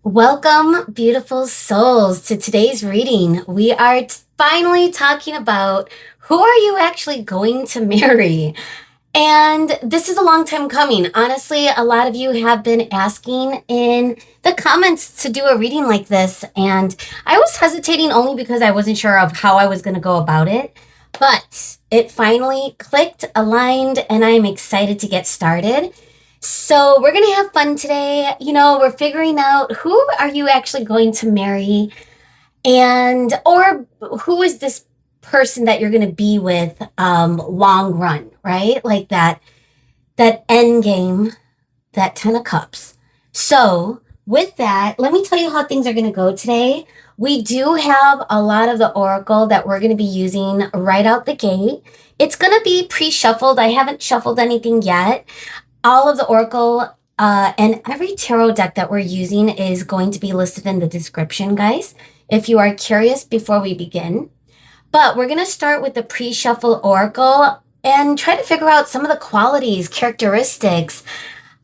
Welcome, beautiful souls, to today's reading. We are finally talking about who are you actually going to marry? And this is a long time coming. Honestly, a lot of you have been asking in the comments to do a reading like this, and I was hesitating only because I wasn't sure of how I was going to go about it. But it finally clicked, aligned, and I'm excited to get started. So, we're going to have fun today. We're figuring out who are you actually going to marry or who is this person that you're going to be with long run, right? Like that end game, that 10 of cups. So, with that, let me tell you how things are going to go today. We do have a lot of the oracle that we're going to be using right out the gate. It's going to be pre-shuffled. I haven't shuffled anything yet. All of the oracle and every tarot deck that we're using is going to be listed in the description, guys, if you are curious before we begin. But we're going to start with the pre-shuffle oracle and try to figure out some of the qualities, characteristics,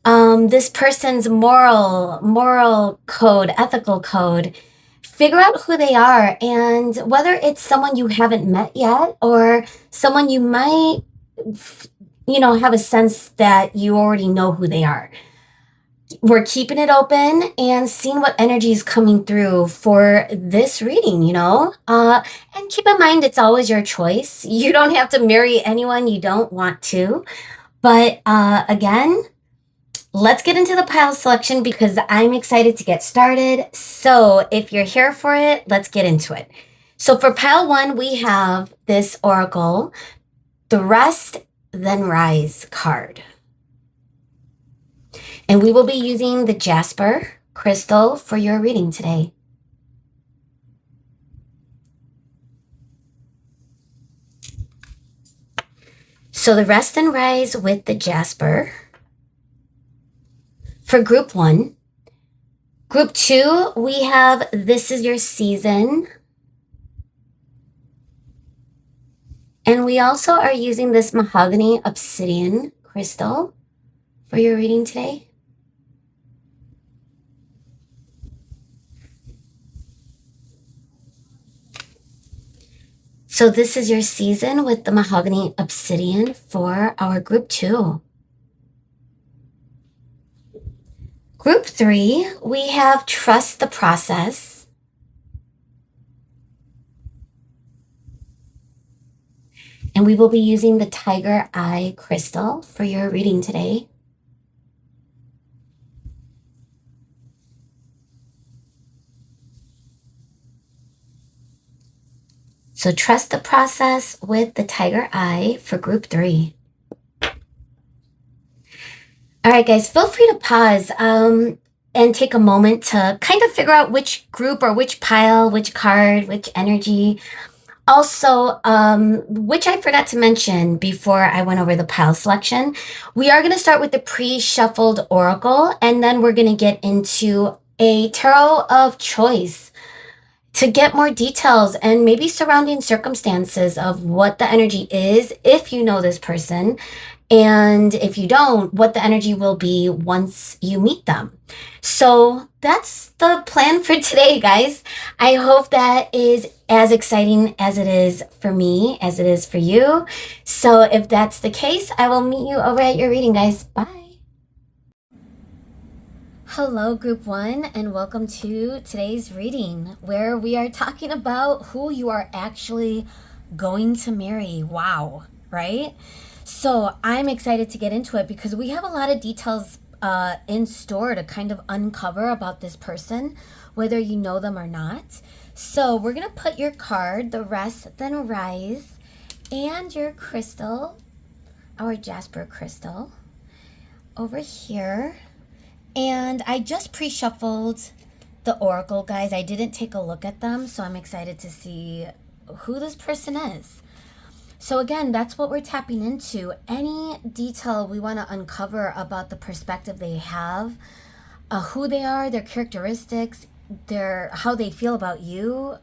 this person's moral code, ethical code. Figure out who they are and whether it's someone you haven't met yet or someone you might have a sense that you already know who they are. We're keeping it open and seeing what energy is coming through for this reading. And keep in mind, it's always your choice. You don't have to marry anyone you don't want to. But again, let's get into the pile selection because I'm excited to get started. So if you're here for it, let's get into it. So for pile one, we have this oracle, the Rest Then Rise card. And we will be using the Jasper crystal for your reading today. So the Rest and Rise with the Jasper. For group one. Group two, we have This Is Your Season. And we also are using this mahogany obsidian crystal for your reading today. So this is your season with the mahogany obsidian for our group two. Group three, we have Trust the Process. And we will be using the Tiger Eye crystal for your reading today. So trust the process with the Tiger Eye for group three. All right, guys, feel free to pause and take a moment to kind of figure out which group or which pile, which card, which energy. Also, which I forgot to mention before I went over the pile selection, we are going to start with the pre-shuffled oracle, and then we're going to get into a tarot of choice to get more details and maybe surrounding circumstances of what the energy is if you know this person. And if you don't, what the energy will be once you meet them. So that's the plan for today, guys. I hope that is as exciting as it is for me, as it is for you. So if that's the case, I will meet you over at your reading, guys. Bye. Hello, group one, and welcome to today's reading where we are talking about who you are actually going to marry. Wow, right? So I'm excited to get into it because we have a lot of details in store to kind of uncover about this person, whether you know them or not. So we're going to put your card, the Rest Then Rise, and your crystal, our Jasper crystal, over here. And I just pre-shuffled the oracle, guys. I didn't take a look at them, so I'm excited to see who this person is. So again, that's what we're tapping into. Any detail we want to uncover about the perspective they have, who they are, their characteristics, how they feel about you,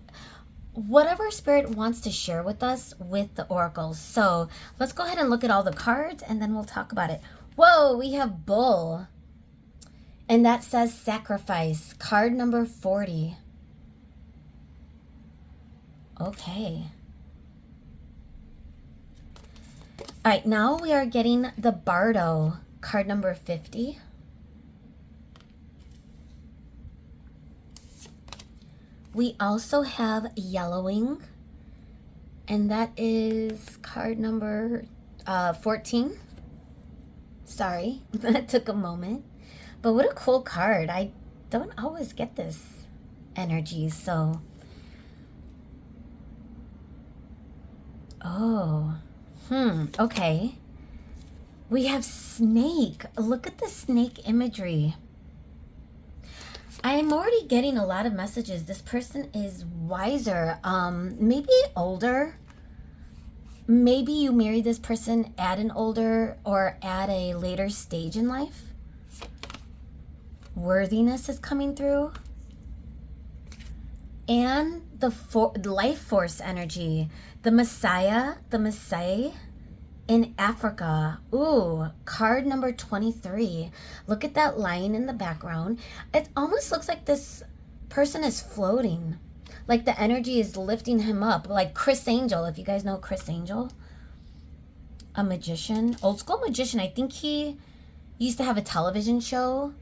whatever spirit wants to share with us with the oracles. So let's go ahead and look at all the cards and then we'll talk about it. Whoa, we have Bull. And that says sacrifice. Card number 40. Okay. All right, now we are getting the Bardo. Card number 50. We also have yellowing. And that is card number 14. Sorry, that took a moment. But what a cool card. I don't always get this energy, so. Oh, okay. We have snake. Look at the snake imagery. I am already getting a lot of messages. This person is wiser, maybe older. Maybe you married this person at an older or at a later stage in life. Worthiness is coming through. And the life force energy. The Messiah in Africa. Ooh, card number 23. Look at that line in the background. It almost looks like this person is floating. Like the energy is lifting him up. Like Chris Angel, if you guys know Chris Angel. A magician. Old school magician. I think he used to have a television show.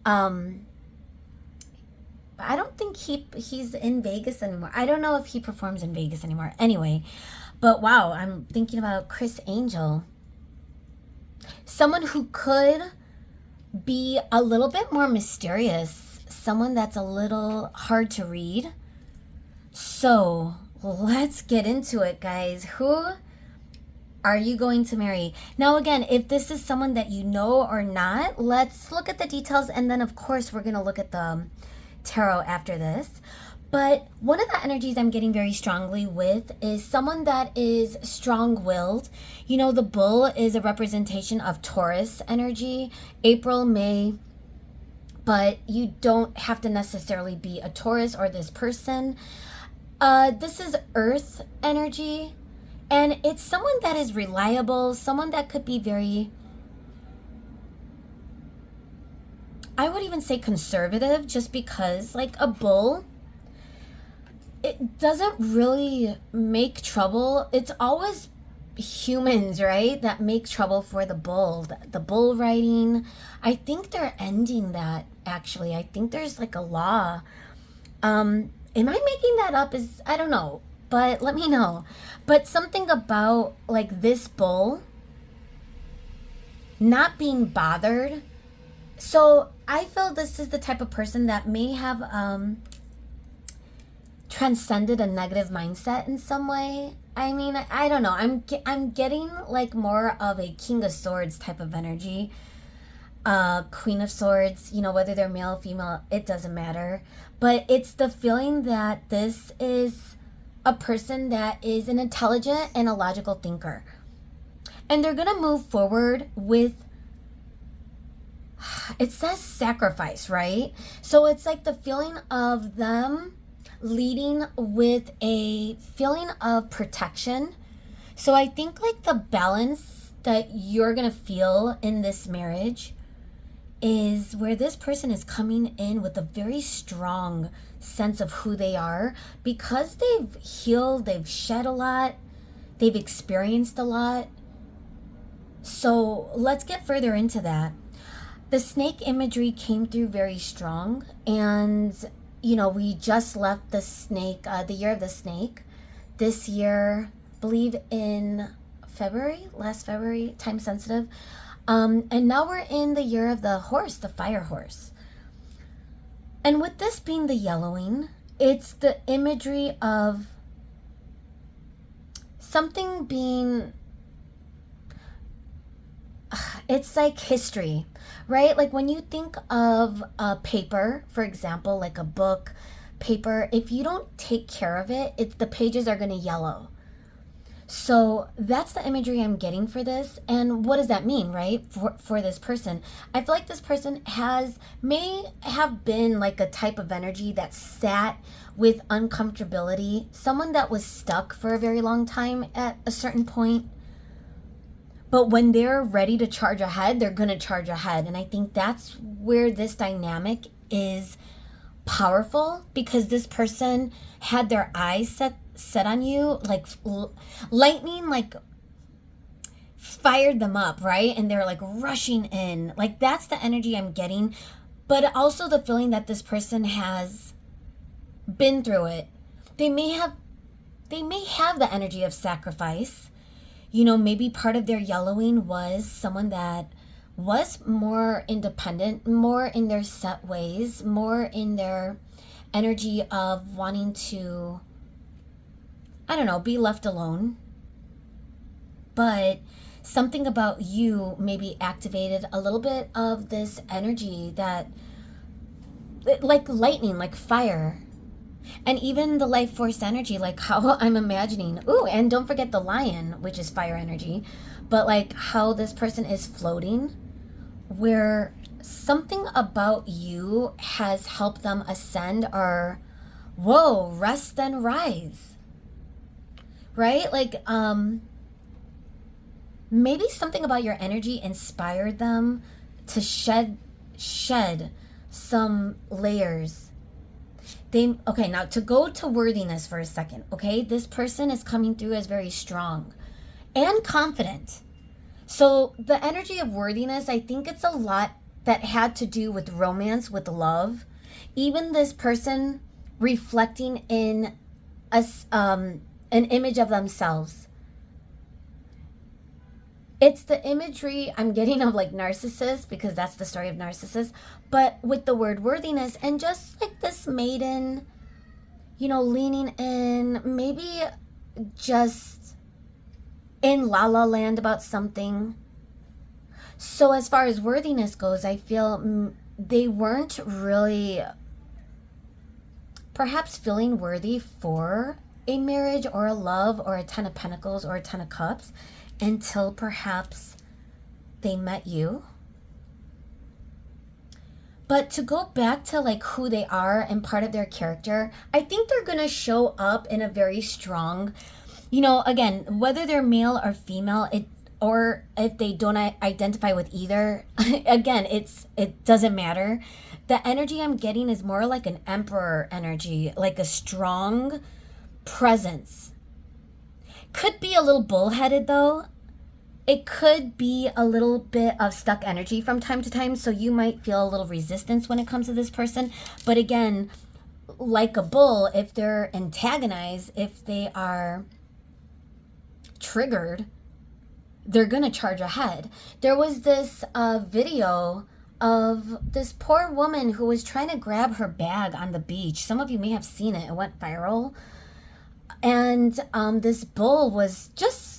I don't think he's in Vegas anymore. I don't know if he performs in Vegas anymore. Anyway, but wow, I'm thinking about Chris Angel. Someone who could be a little bit more mysterious. Someone that's a little hard to read. So let's get into it, guys. Who are you going to marry? Now, again, if this is someone that you know or not, let's look at the details. And then, of course, we're going to look at the tarot after this. But one of the energies I'm getting very strongly with is someone that is strong-willed. You know, the bull is a representation of Taurus energy, April, May. But you don't have to necessarily be a Taurus or this person. This is earth energy. And it's someone that is reliable, someone that could be very, I would even say conservative, just because like a bull, it doesn't really make trouble. It's always humans, right, that make trouble for the bull. The bull riding, I think they're ending that, actually. I think there's like a law. Am I making that up? I don't know, but let me know. But something about like this bull not being bothered. So I feel this is the type of person that may have transcended a negative mindset in some way. I mean, I don't know. I'm getting like more of a King of Swords type of energy. Queen of Swords, you know, whether they're male or female, it doesn't matter. But it's the feeling that this is a person that is an intelligent and a logical thinker. And they're going to move forward with, it says sacrifice, right? So it's like the feeling of them leading with a feeling of protection. So I think like the balance that you're going to feel in this marriage is where this person is coming in with a very strong sense of who they are, because they've healed, they've shed a lot, they've experienced a lot. So let's get further into that. The snake imagery came through very strong, and you know, we just left the snake, the year of the snake. This year, I believe in February, last February, time sensitive. And now we're in the year of the horse, the fire horse. And with this being the yellowing, it's the imagery of something being, it's like history, right? Like when you think of a paper, for example, like a book, paper, if you don't take care of it, the pages are going to yellow. So that's the imagery I'm getting for this. And what does that mean, right? For this person, I feel like this person may have been like a type of energy that sat with uncomfortability, someone that was stuck for a very long time at a certain point. But when they're ready to charge ahead, they're going to charge ahead. And I think that's where this dynamic is powerful, because this person had their eyes set on you, like lightning, like fired them up, right? And they're like rushing in. Like that's the energy I'm getting. But also the feeling that this person has been through it. They may have the energy of sacrifice. You know, maybe part of their yellowing was someone that was more independent, more in their set ways, more in their energy of wanting to, I don't know, be left alone. But something about you maybe activated a little bit of this energy that, like lightning, like fire. And even the life force energy, like how I'm imagining, ooh, and don't forget the lion, which is fire energy, but like how this person is floating, where something about you has helped them ascend, or, whoa, rest then rise, right? Like, maybe something about your energy inspired them to shed some layers. Okay, now to go to worthiness for a second, okay? This person is coming through as very strong and confident. So the energy of worthiness, I think it's a lot that had to do with romance, with love. Even this person reflecting in an image of themselves. It's the imagery I'm getting of like Narcissus, because that's the story of Narcissus, but with the word worthiness, and just like this maiden, you know, leaning in, maybe just in la la land about something. So as far as worthiness goes, I feel they weren't really perhaps feeling worthy for a marriage or a love or a 10 of Pentacles or a 10 of Cups, until perhaps they met you. But to go back to like who they are and part of their character, I think they're going to show up in a very strong, you know, again, whether they're male or female, or if they don't identify with either, again, it doesn't matter. The energy I'm getting is more like an emperor energy, like a strong presence. Could be a little bullheaded though. It could be a little bit of stuck energy from time to time, so you might feel a little resistance when it comes to this person. But again, like a bull, if they're antagonized, if they are triggered, they're gonna charge ahead. There was this video of this poor woman who was trying to grab her bag on the beach. Some of you may have seen it. It went viral. And this bull was just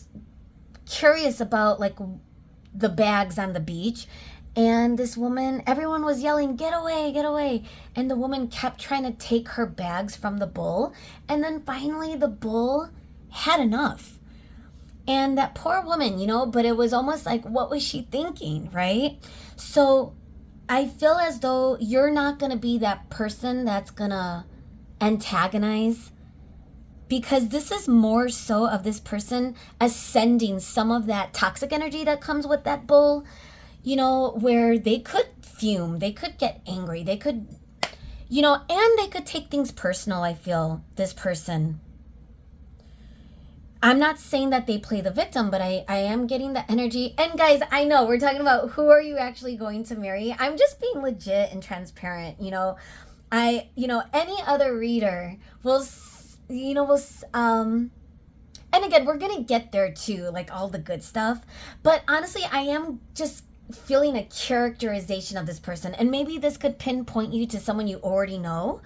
curious about like the bags on the beach, and this woman, everyone was yelling, get away, get away, and the woman kept trying to take her bags from the bull, and then finally the bull had enough. And that poor woman, you know, but it was almost like, what was she thinking, right? So I feel as though you're not going to be that person that's going to antagonize, because this is more so of this person ascending some of that toxic energy that comes with that bull, you know, where they could fume, they could get angry, they could, you know, and they could take things personal, I feel, this person. I'm not saying that they play the victim, but I am getting the energy. And guys, I know we're talking about who are you actually going to marry. I'm just being legit and transparent, you know. Any other reader will, and again, we're gonna get there too, like all the good stuff, but honestly, I am just feeling a characterization of this person, and maybe this could pinpoint you to someone you already know.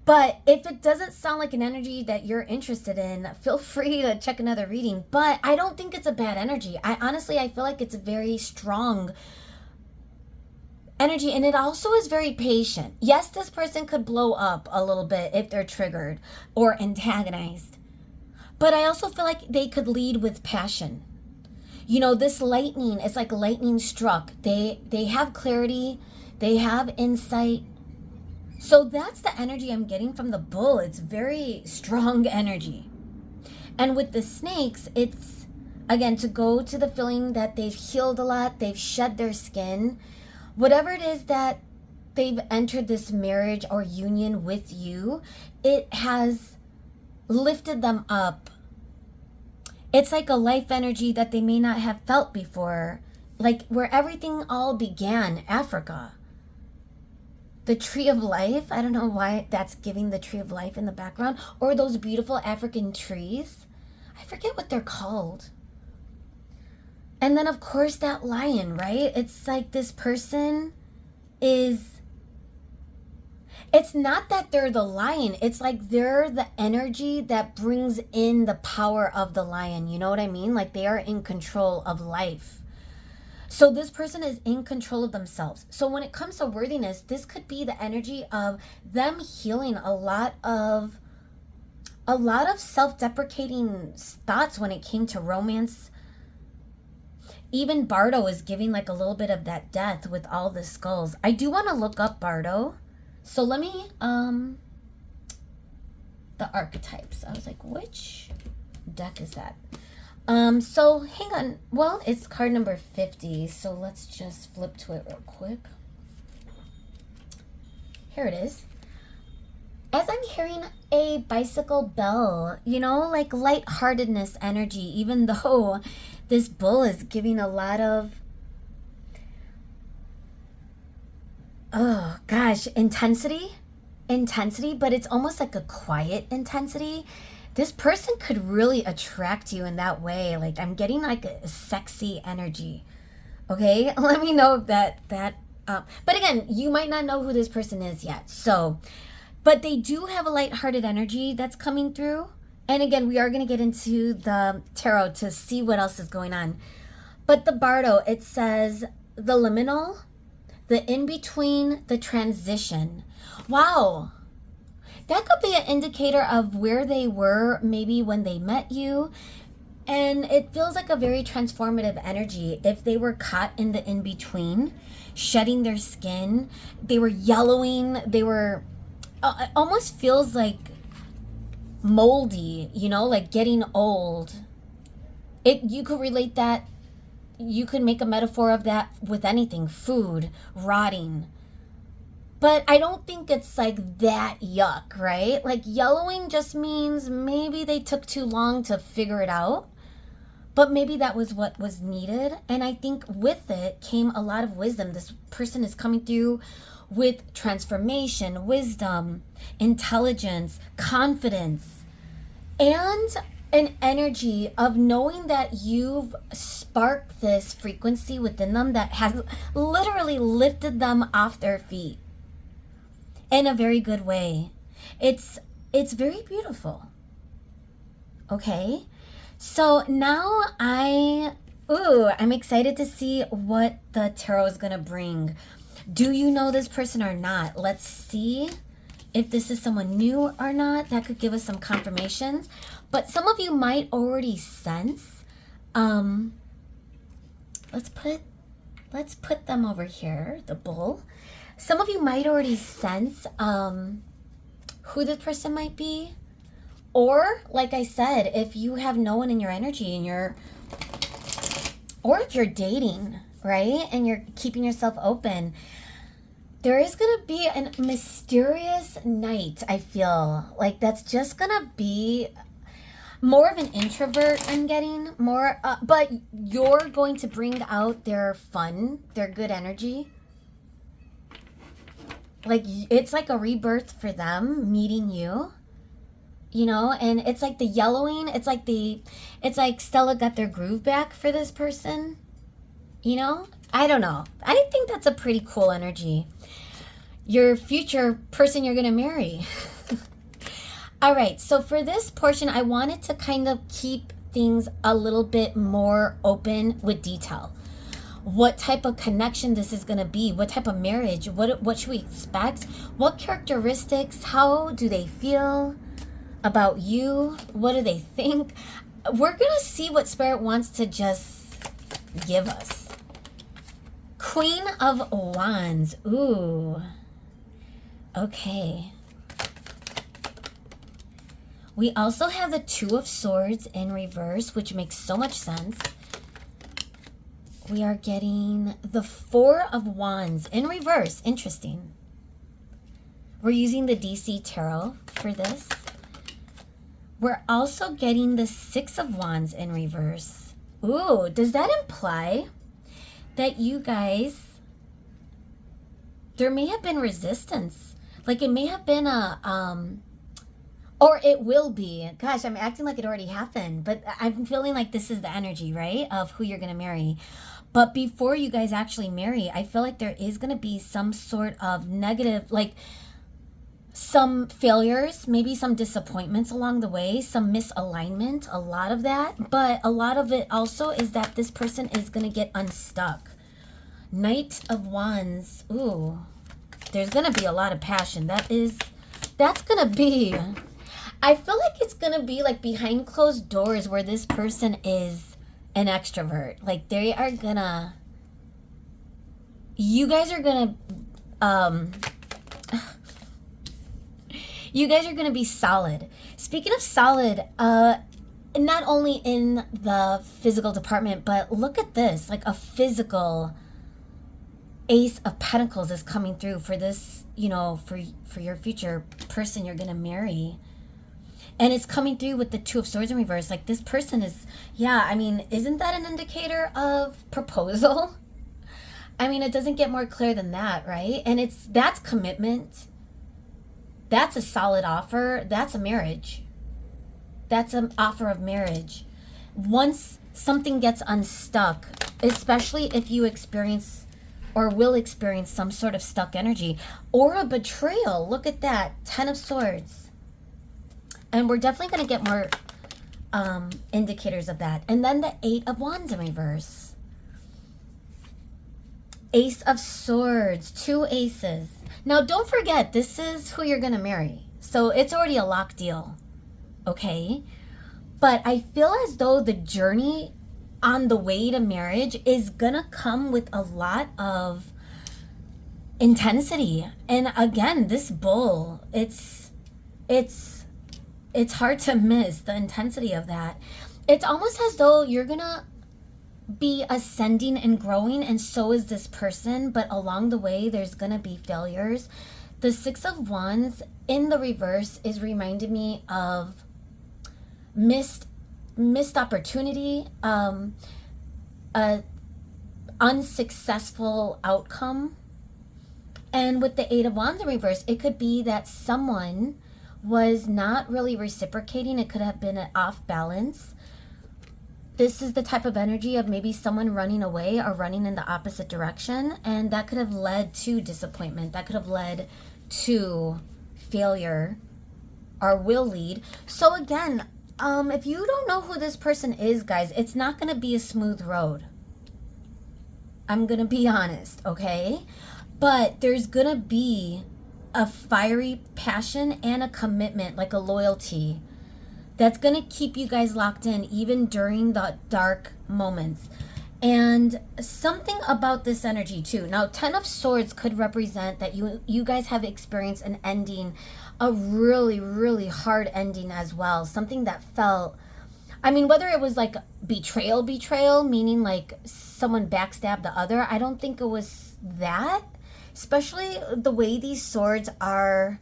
But if it doesn't sound like an energy that you're interested in, feel free to check another reading. But I don't think it's a bad energy. I feel like it's a very strong energy, and it also is very patient. Yes, this person could blow up a little bit if they're triggered or antagonized, but I also feel like they could lead with passion. You know, this lightning, it's like lightning struck. They have clarity, they have insight. So that's the energy I'm getting from the bull. It's very strong energy. And with the snakes, it's Again, to go to the feeling that they've healed a lot, they've shed their skin, whatever it is that they've entered this marriage or union with you, it has lifted them up. It's like a life energy that they may not have felt before, like where everything all began, Africa. The tree of life, I don't know why that's giving the tree of life in the background, or those beautiful African trees. I forget what they're called. And then, of course, that lion, right? It's like this person is, it's not that they're the lion. It's like they're the energy that brings in the power of the lion. You know what I mean? Like they are in control of life. So this person is in control of themselves. So when it comes to worthiness, this could be the energy of them healing a lot of self-deprecating thoughts when it came to romance. Even Bardo is giving like a little bit of that death with all the skulls. I do want to look up Bardo. So let me, the archetypes. I was like, which deck is that? So hang on. Well, it's card number 50. So let's just flip to it real quick. Here it is. As I'm hearing a bicycle bell, you know, like lightheartedness energy, even though this bull is giving a lot of, oh gosh, intensity, but it's almost like a quiet intensity. This person could really attract you in that way. Like I'm getting like a sexy energy. Okay, let me know if that, but again, you might not know who this person is yet. So, but they do have a lighthearted energy that's coming through. And again, we are going to get into the tarot to see what else is going on. But the Bardo, it says the liminal, the in-between, the transition. Wow. That could be an indicator of where they were maybe when they met you. And it feels like a very transformative energy. If they were caught in the in-between, shedding their skin, they were yellowing, they were, it almost feels like moldy, you know, like getting old. You could relate that, you could make a metaphor of that with anything, food, rotting. But I don't think it's like that yuck, right? Like yellowing just means maybe they took too long to figure it out, but maybe that was what was needed. And I think with it came a lot of wisdom. This person is coming through with transformation, wisdom, intelligence, confidence, and an energy of knowing that you've sparked this frequency within them that has literally lifted them off their feet in a very good way. It's very beautiful. Okay, so now I'm excited to see what the tarot is gonna bring. Do you know this person or not? Let's see if this is someone new or not. That could give us some confirmations. But some of you might already sense. Let's put them over here, the bull. Some of you might already sense who this person might be. Or, like I said, if you have no one in your energy and or if you're dating, right? And you're keeping yourself open, there is going to be a mysterious night, I feel. Like that's just going to be more of an introvert, I'm getting more, but you're going to bring out their fun, their good energy. Like it's like a rebirth for them meeting you, you know, and it's like the yellowing, it's like Stella got their groove back for this person, you know. I don't know, I think that's a pretty cool energy. Your future person you're gonna marry. All right, so for this portion, I wanted to kind of keep things a little bit more open with detail. What type of connection this is going to be, what type of marriage, what should we expect, what characteristics, how do they feel about you, what do they think? We're going to see what Spirit wants to just give us. Queen of Wands. Ooh. Okay. We also have the Two of Swords in reverse, which makes so much sense. We are getting the Four of Wands in reverse. Interesting. We're using the DC Tarot for this. We're also getting the Six of Wands in reverse. Ooh, does that imply that you guys, there may have been resistance? Like it may have been or it will be. Gosh, I'm acting like it already happened, but I'm feeling like this is the energy, right? Of who you're going to marry. But before you guys actually marry, I feel like there is going to be some sort of negative, like some failures, maybe some disappointments along the way, some misalignment, a lot of that. But a lot of it also is that this person is going to get unstuck. Knight of Wands. Ooh, there's going to be a lot of passion. That's going to be, I feel like it's going to be like behind closed doors where this person is an extrovert. Like they are going to, you guys are going to be solid. Speaking of solid, not only in the physical department, but look at this, like a physical Ace of Pentacles is coming through for this, you know, for your future person you're going to marry. And it's coming through with the Two of Swords in reverse. Like this person is, yeah, I mean, isn't that an indicator of proposal? I mean, it doesn't get more clear than that, right? And that's commitment. That's a solid offer. That's a marriage. That's an offer of marriage. Once something gets unstuck, especially if you experience or will experience some sort of stuck energy or a betrayal. Look at that. 10 of Swords. And we're definitely going to get more indicators of that. And then the 8 of Wands in reverse. Ace of Swords. 2 aces. Now, don't forget, this is who you're going to marry. So it's already a locked deal. Okay? But I feel as though the journey on the way to marriage is going to come with a lot of intensity. And again, this bull, it's hard to miss the intensity of that. It's almost as though you're going to be ascending and growing, and so is this person, but along the way there's gonna be failures. The Six of Wands in the reverse is reminding me of missed opportunity, a unsuccessful outcome. And with the 8 of Wands in reverse, it could be that someone was not really reciprocating. It could have been an off balance. This is the type of energy of maybe someone running away or running in the opposite direction. And that could have led to disappointment. That could have led to failure or will lead. So again, if you don't know who this person is, guys, it's not going to be a smooth road. I'm going to be honest, okay? But there's going to be a fiery passion and a commitment, like a loyalty, that's going to keep you guys locked in even during the dark moments. And something about this energy too. Now, 10 of Swords could represent that you guys have experienced an ending, a really, really hard ending as well. Something that felt, I mean, whether it was like betrayal, meaning like someone backstabbed the other, I don't think it was that. Especially the way these swords are,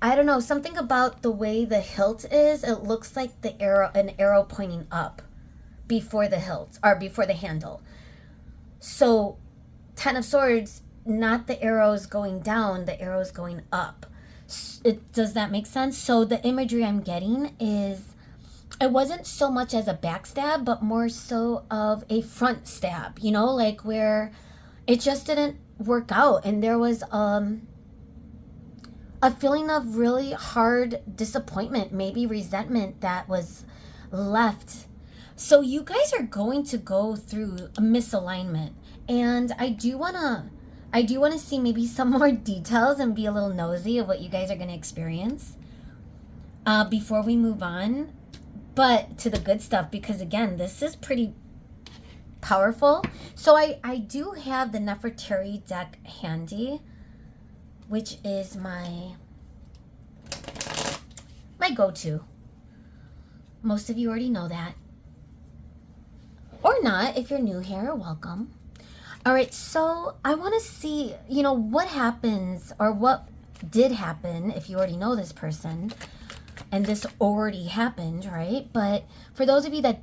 I don't know, something about the way the hilt is, it looks like an arrow pointing up before the hilt, or before the handle. So 10 of Swords, not the arrows going down, the arrows going up. Does that make sense? So the imagery I'm getting is, it wasn't so much as a backstab, but more so of a front stab, you know, like where it just didn't work out. And there was a feeling of really hard disappointment, maybe resentment that was left. So you guys are going to go through a misalignment. And I do want to see maybe some more details and be a little nosy of what you guys are going to experience before we move on. But to the good stuff, because again, this is pretty powerful. So I do have the Nefertari deck handy, which is my go-to. Most of you already know that. Or not. If you're new here, welcome. All right, so I want to see, what happens or what did happen if you already know this person. And this already happened, right? But for those of you that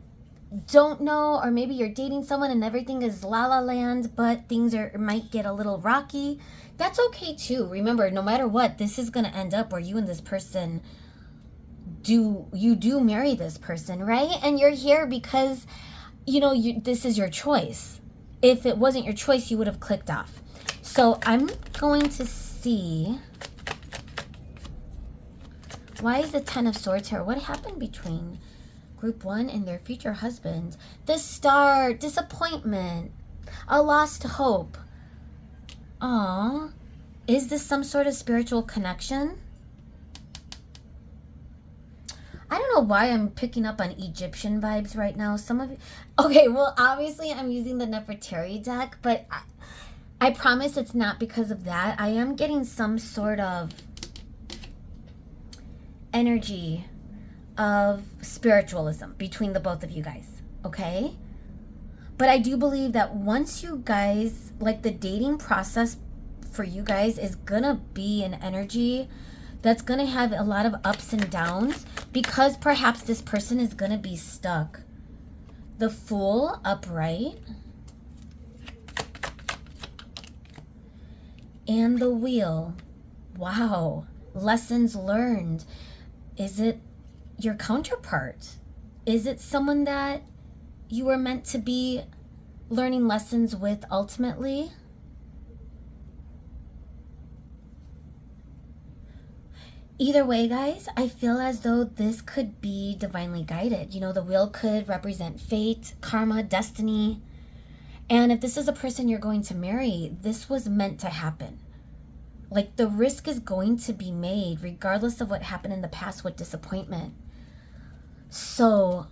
don't know, or maybe you're dating someone and everything is la la land, but things might get a little rocky, that's okay too. Remember, no matter what, this is going to end up where you and this person do marry this person, right? And you're here because, this is your choice. If it wasn't your choice, you would have clicked off. So I'm going to see, why is the Ten of Swords here? What happened between Group 1 and their future husband? The Star, disappointment, a lost hope. Aww. Is this some sort of spiritual connection? I don't know why I'm picking up on Egyptian vibes right now. Some of you... Okay, well, obviously I'm using the Nefertari deck, but I promise it's not because of that. I am getting some sort of energy of spiritualism between the both of you guys, okay? But I do believe that once you guys, like, the dating process for you guys is gonna be an energy that's gonna have a lot of ups and downs, because perhaps this person is gonna be stuck. The Fool upright. And the Wheel. Wow. Lessons learned. Is it your counterpart? Is it someone that you were meant to be learning lessons with ultimately? Either way, guys, I feel as though this could be divinely guided. The Wheel could represent fate, karma, destiny. And if this is a person you're going to marry, this was meant to happen. Like, the risk is going to be made regardless of what happened in the past with disappointment. So,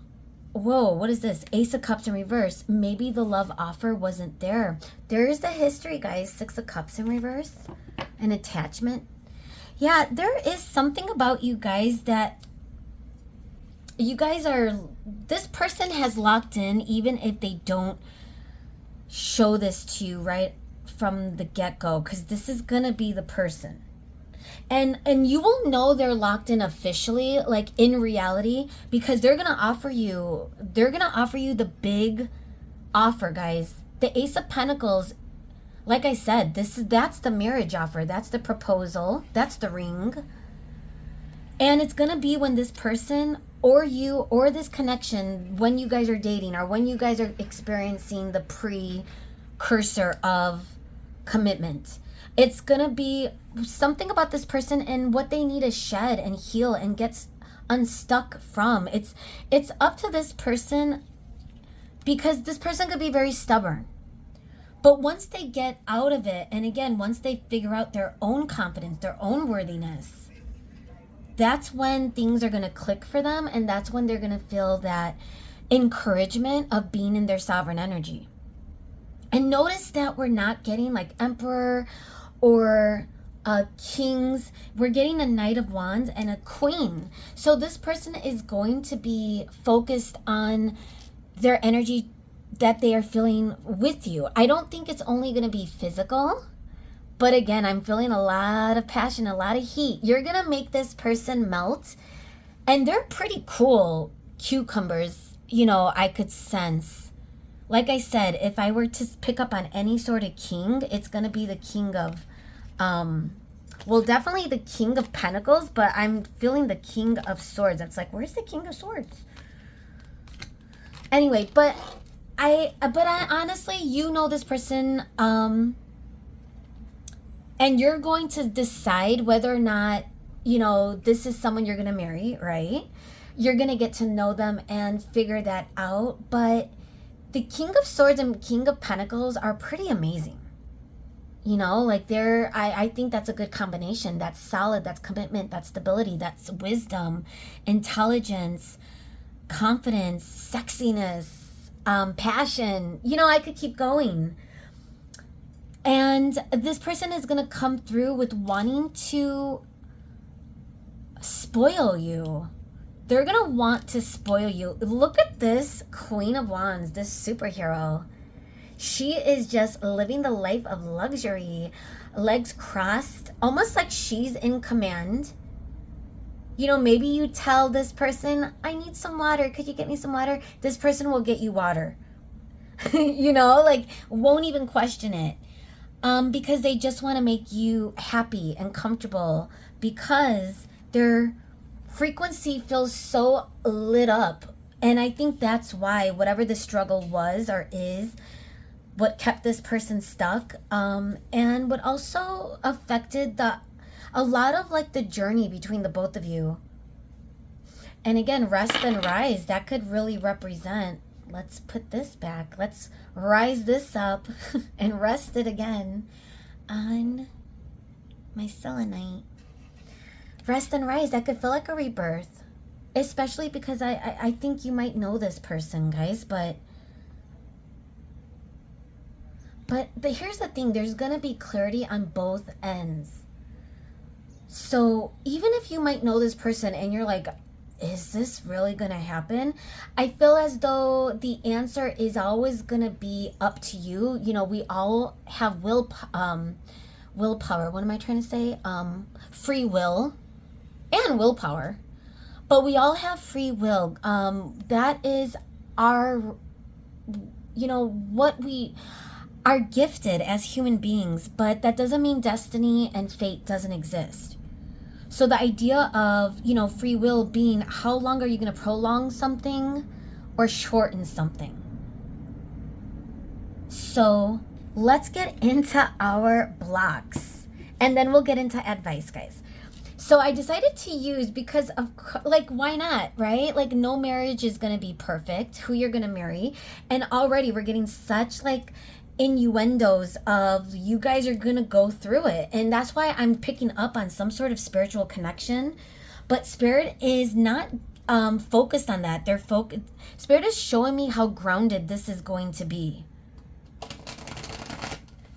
whoa, what is this? Ace of Cups in reverse. Maybe the love offer wasn't there. There is the history, guys. Six of Cups in reverse. An attachment. Yeah, there is something about you guys that you guys are, this person has locked in, even if they don't show this to you right from the get-go, because this is going to be the person. And you will know they're locked in officially, like in reality, because they're going to offer you the big offer, guys. The Ace of Pentacles, like I said, that's the marriage offer. That's the proposal. That's the ring. And it's going to be when this person or you or this connection, when you guys are dating or when you guys are experiencing the precursor of commitment. It's going to be something about this person and what they need to shed and heal and get unstuck from. It's up to this person, because this person could be very stubborn. But once they get out of it, and again, once they figure out their own confidence, their own worthiness, that's when things are going to click for them, and that's when they're going to feel that encouragement of being in their sovereign energy. And notice that we're not getting like Emperor or Kings. We're getting a Knight of Wands and a Queen. So this person is going to be focused on their energy that they are feeling with you. I don't think it's only going to be physical, but again, I'm feeling a lot of passion, a lot of heat. You're going to make this person melt, and they're pretty cool cucumbers, I could sense. Like I said, if I were to pick up on any sort of king, it's going to be the king of, definitely the King of Pentacles, but I'm feeling the King of Swords. It's like, where's the King of Swords? Anyway, but I honestly, this person, and you're going to decide whether or not, this is someone you're going to marry, right? You're going to get to know them and figure that out. But the King of Swords and King of Pentacles are pretty amazing. I think that's a good combination. That's solid. That's commitment. That's stability. That's wisdom, intelligence, confidence, sexiness, passion. I could keep going. And this person is going to come through with wanting to spoil you They're going to want to spoil you. Look at this Queen of Wands, this superhero. She is just living the life of luxury, legs crossed, almost like she's in command. You know, maybe you tell this person, I need some water. Could you get me some water? This person will get you water. You know, like won't even question it. Because they just want to make you happy and comfortable, because their frequency feels so lit up. And I think that's why whatever the struggle was or is, what kept this person stuck, and what also affected a lot of like the journey between the both of you. And again, rest and rise, that could really represent, let's put this back, let's rise this up and rest it again on my selenite. Rest and rise, that could feel like a rebirth, especially because I think you might know this person, guys, but here's the thing, there's gonna be clarity on both ends. So even if you might know this person and you're like, is this really gonna happen? I feel as though the answer is always gonna be up to you. You know, we all have willpower. What am I trying to say? Free will and willpower. But we all have free will. That is our, you know, what we are gifted as human beings, but that doesn't mean destiny and fate doesn't exist. So the idea of, you know, free will being, how long are you going to prolong something or shorten something? So let's get into our blocks and then we'll get into advice, guys. So I decided to use, because of, like, why not, right? Like, no marriage is going to be perfect, who you're going to marry. And already we're getting such like innuendos of you guys are gonna go through it, and that's why I'm picking up on some sort of spiritual connection. But spirit is not focused on that. Spirit is showing me how grounded this is going to be.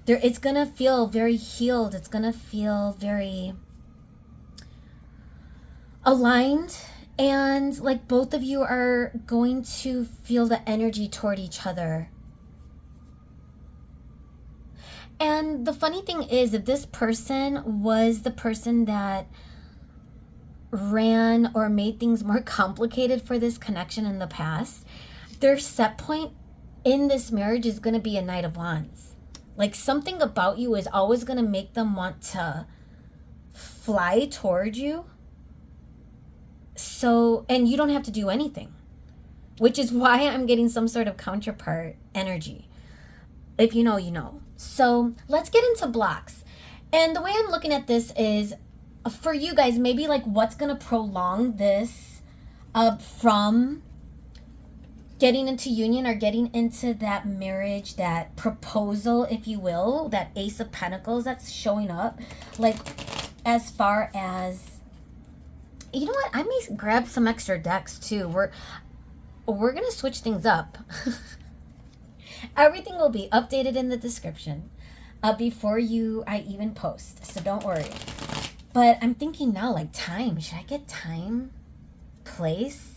It's gonna feel very healed, it's gonna feel very aligned, and like both of you are going to feel the energy toward each other. And the funny thing is, if this person was the person that ran or made things more complicated for this connection in the past, their set point in this marriage is going to be a Knight of Wands. Like, something about you is always going to make them want to fly toward you. So, and you don't have to do anything, which is why I'm getting some sort of counterpart energy. If you know, you know. So let's get into blocks. And the way I'm looking at this is, for you guys, maybe like what's going to prolong this from getting into union or getting into that marriage, that proposal, if you will, that Ace of Pentacles that's showing up. Like, as far as, you know what, I may grab some extra decks too. We're going to switch things up. Everything will be updated in the description before I even post, so don't worry. But I'm thinking now, like, time. Should I get time? Place?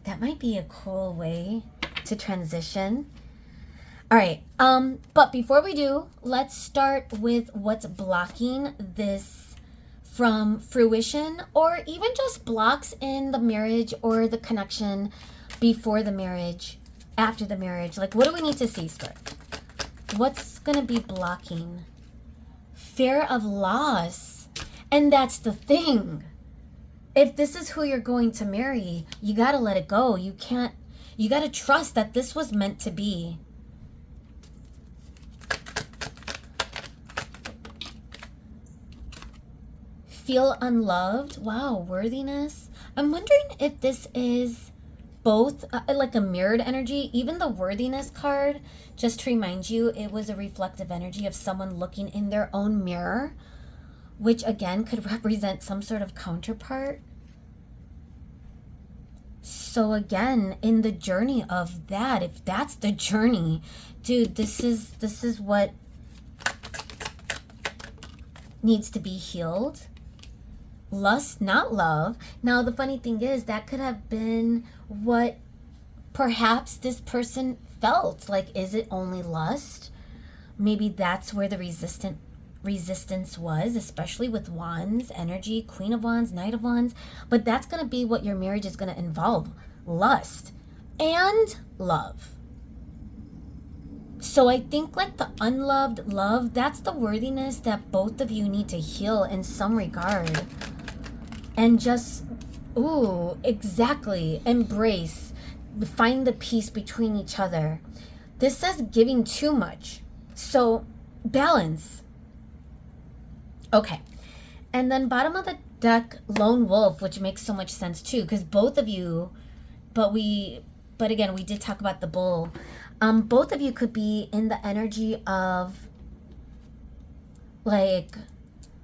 That might be a cool way to transition. All right. But before we do, let's start with what's blocking this from fruition, or even just blocks in the marriage or the connection before the marriage. After the marriage. Like, what do we need to see, Spirit? What's going to be blocking? Fear of loss. And that's the thing. If this is who you're going to marry, you got to let it go. You got to trust that this was meant to be. Feel unloved. Wow, worthiness. I'm wondering if this is both like a mirrored energy. Even the worthiness card, just to remind you, it was a reflective energy of someone looking in their own mirror, which again could represent some sort of counterpart. So again, in the journey of that, if that's the journey, dude, this is what needs to be healed. lust, not love. Now, the funny thing is, that could have been what perhaps this person felt. Like, is it only lust? Maybe that's where the resistance was, especially with wands energy, Queen of Wands, Knight of Wands. But that's going to be what your marriage is going to involve: lust and love. So I think like the unloved love, that's the worthiness that both of you need to heal in some regard. And just, exactly, embrace, find the peace between each other. This says giving too much. So balance. Okay. And then bottom of the deck, lone wolf, which makes so much sense too, because both of you, but again, we did talk about the bull. Both of you could be in the energy of like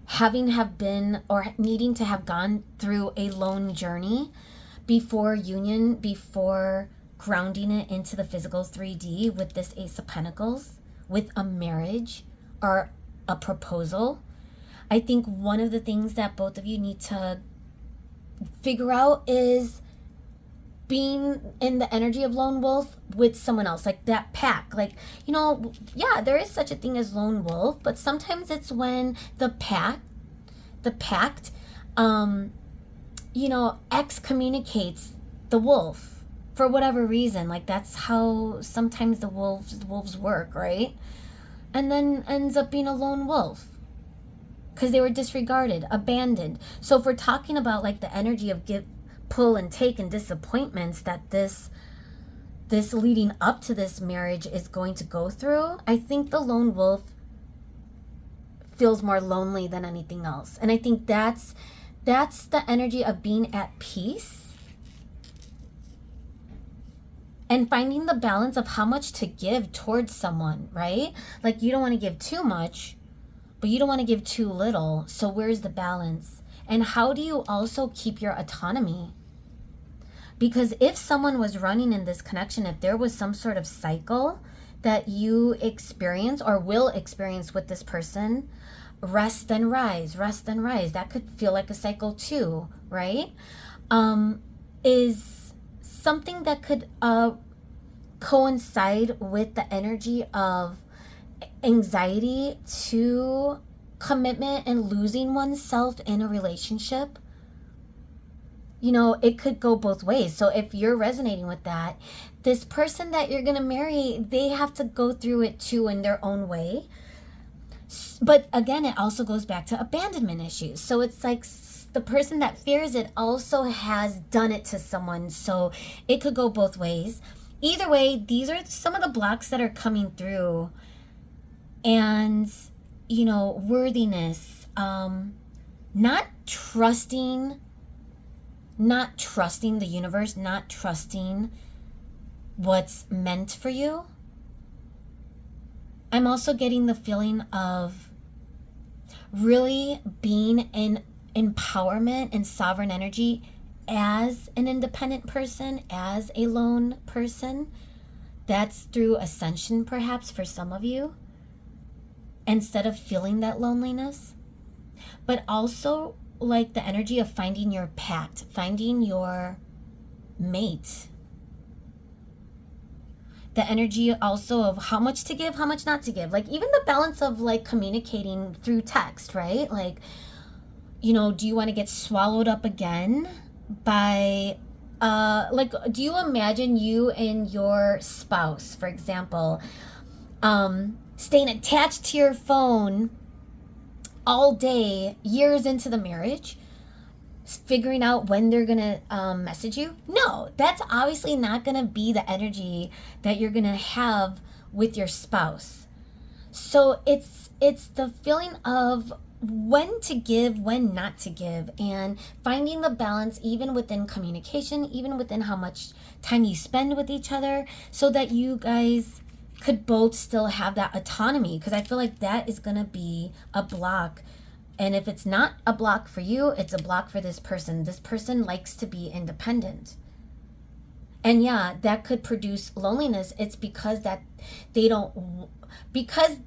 have been or needing to have gone through a lone journey before union, before grounding it into the physical 3D with this Ace of Pentacles, with a marriage or a proposal. I think one of the things that both of you need to figure out is being in the energy of lone wolf with someone else, like that pack. Like, yeah, there is such a thing as lone wolf, but sometimes it's when the pact, excommunicates the wolf for whatever reason. Like, that's how sometimes the wolves work, right? And then ends up being a lone wolf because they were disregarded, abandoned. So if we're talking about like the energy of give, pull and take, and disappointments that this leading up to this marriage is going to go through, I think the lone wolf feels more lonely than anything else. And I think that's the energy of being at peace and finding the balance of how much to give towards someone, right? Like, you don't want to give too much, but you don't want to give too little. So where's the balance? And how do you also keep your autonomy? Because if someone was running in this connection, if there was some sort of cycle that you experience or will experience with this person, rest then rise, that could feel like a cycle too, right? Is something that could coincide with the energy of anxiety to commitment and losing oneself in a relationship. It could go both ways. So if you're resonating with that, this person that you're going to marry, they have to go through it too in their own way. But again, it also goes back to abandonment issues. So it's like the person that fears it also has done it to someone. So it could go both ways. Either way, these are some of the blocks that are coming through. And, worthiness, not trusting the universe, not trusting what's meant for you. I'm also getting the feeling of really being in empowerment and sovereign energy as an independent person, as a lone person. That's through ascension, perhaps, for some of you, instead of feeling that loneliness. But also like the energy of finding your pact, finding your mate. The energy also of how much to give, how much not to give. Like, even the balance of like communicating through text, right? Like, do you want to get swallowed up again by do you imagine you and your spouse, for example, staying attached to your phone all day, years into the marriage, figuring out when they're gonna message you? No, that's obviously not gonna be the energy that you're gonna have with your spouse. So it's the feeling of when to give, when not to give, and finding the balance even within communication, even within how much time you spend with each other, so that you guys could both still have that autonomy. Because I feel like that is going to be a block. And if it's not a block for you, it's a block for this person. This person likes to be independent. And yeah, that could produce loneliness. It's because because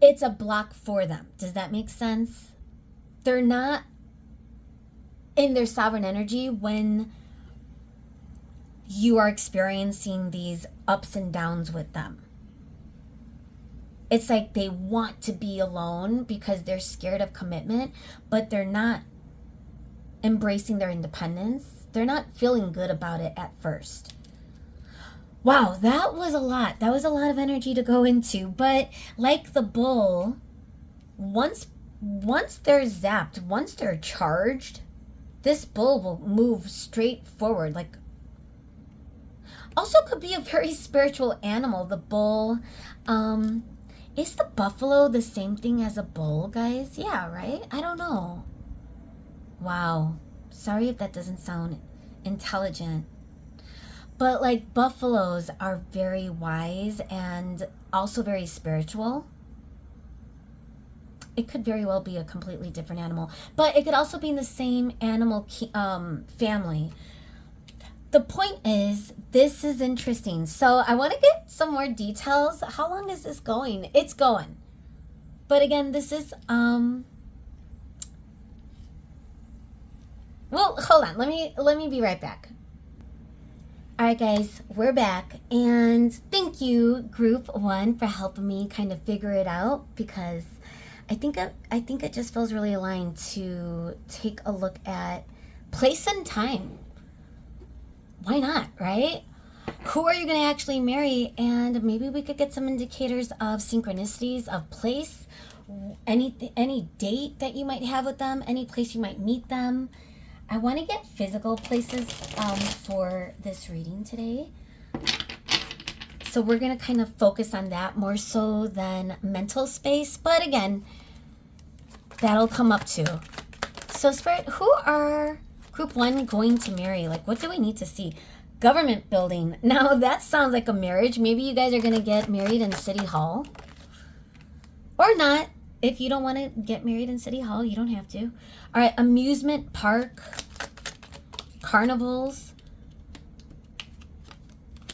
it's a block for them. Does that make sense? They're not in their sovereign energy when you are experiencing these ups and downs with them. It's like they want to be alone because they're scared of commitment, but they're not embracing their independence. They're not feeling good about it at first. Wow, that was a lot. That was a lot of energy to go into. But like the bull, once they're zapped, once they're charged, this bull will move straight forward. Like, also could be a very spiritual animal, the bull. Is the buffalo the same thing as a bull, guys? Yeah, right? I don't know. Wow. Sorry if that doesn't sound intelligent. But like buffaloes are very wise and also very spiritual. It could very well be a completely different animal, but it could also be in the same animal family. The point is, this is interesting. So I want to get some more details. How long is this going? It's going. But again, this is, well, hold on. Let me be right back. All right, guys, we're back. And thank you, Group 1, for helping me kind of figure it out, because I think it just feels really aligned to take a look at place and time. Why not, right? Who are you going to actually marry? And maybe we could get some indicators of synchronicities of place, any date that you might have with them, any place you might meet them. I want to get physical places for this reading today. So we're going to kind of focus on that more so than mental space. But again, that'll come up too. So Spirit, who are Group 1 going to marry? Like, what do we need to see? Government building. Now, that sounds like a marriage. Maybe you guys are going to get married in City Hall. Or not. If you don't want to get married in City Hall, you don't have to. All right, amusement park, carnivals,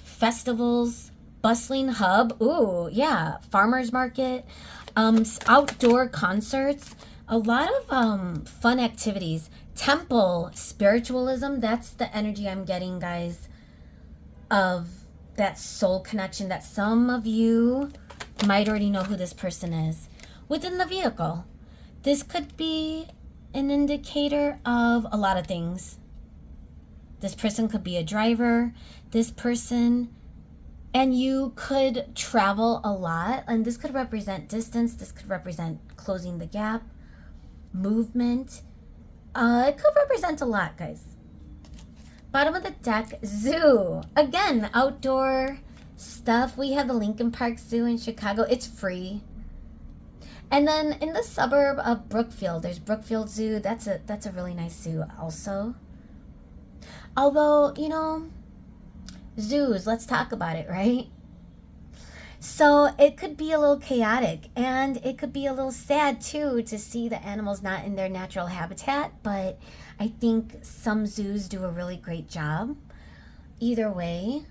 festivals, bustling hub. Ooh, yeah, farmers market, outdoor concerts, a lot of fun activities. Temple, spiritualism, that's the energy I'm getting, guys, of that soul connection that some of you might already know who this person is. Within the vehicle, this could be an indicator of a lot of things. This person could be a driver, this person, and you could travel a lot, and this could represent distance, this could represent closing the gap, movement. It could represent a lot, guys. Bottom of the deck, zoo. Again, outdoor stuff. We have the Lincoln Park Zoo in Chicago. It's free. And then in the suburb of Brookfield, there's Brookfield Zoo. That's a really nice zoo also. Although, you know, zoos, let's talk about it, right? So it could be a little chaotic, and it could be a little sad too to see the animals not in their natural habitat, but I think some zoos do a really great job. Either way,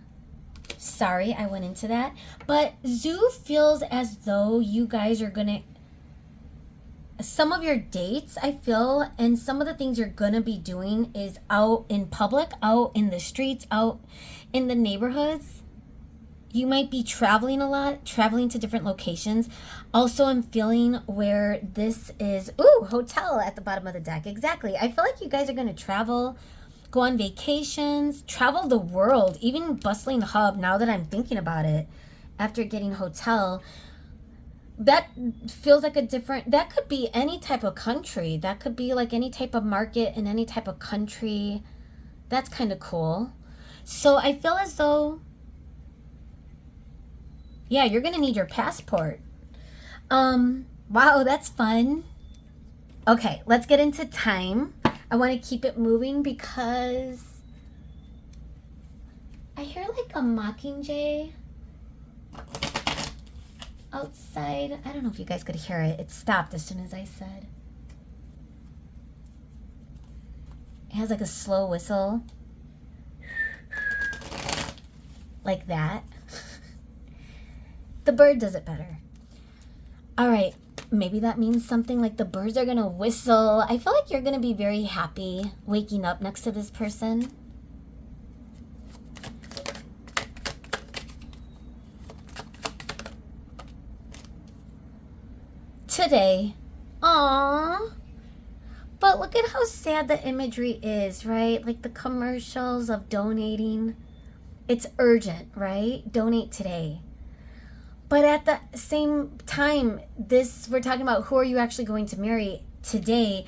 sorry I went into that, but zoo feels as though you guys are gonna, some of your dates, I feel, and some of the things you're gonna be doing is out in public, out in the streets, out in the neighborhoods. You might be traveling a lot, traveling to different locations. Also, I'm feeling where this is, ooh, hotel at the bottom of the deck. Exactly. I feel like you guys are going to travel, go on vacations, travel the world, even bustling hub, now that I'm thinking about it, after getting hotel. That feels like a different, that could be any type of country. That could be like any type of market in any type of country. That's kind of cool. So I feel as though, yeah, you're going to need your passport. Wow, that's fun. Okay, let's get into time. I want to keep it moving because I hear like a mockingjay outside. I don't know if you guys could hear it. It stopped as soon as I said. It has like a slow whistle. Like that. The bird does it better. All right. Maybe that means something like the birds are going to whistle. I feel like you're going to be very happy waking up next to this person. Today. Aww. But look at how sad the imagery is, right? Like the commercials of donating. It's urgent, right? Donate today. But at the same time, we're talking about who are you actually going to marry today.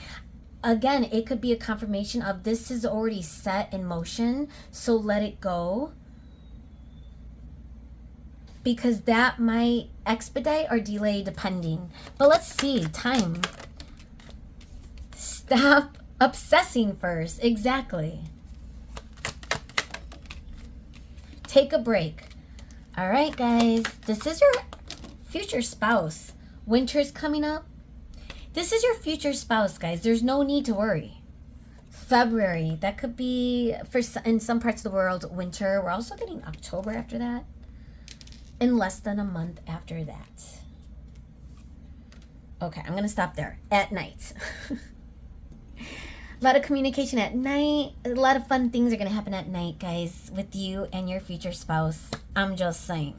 Again, it could be a confirmation of this is already set in motion, so let it go. Because that might expedite or delay depending. But let's see, time. Stop obsessing first. Exactly. Take a break. All right, guys. This is your future spouse. Winter's coming up. This is your future spouse, guys. There's no need to worry. February. That could be, in some parts of the world, winter. We're also getting October after that. In less than a month after that. Okay, I'm going to stop there. At night. A lot of communication at night. A lot of fun things are going to happen at night, guys, with you and your future spouse. I'm just saying.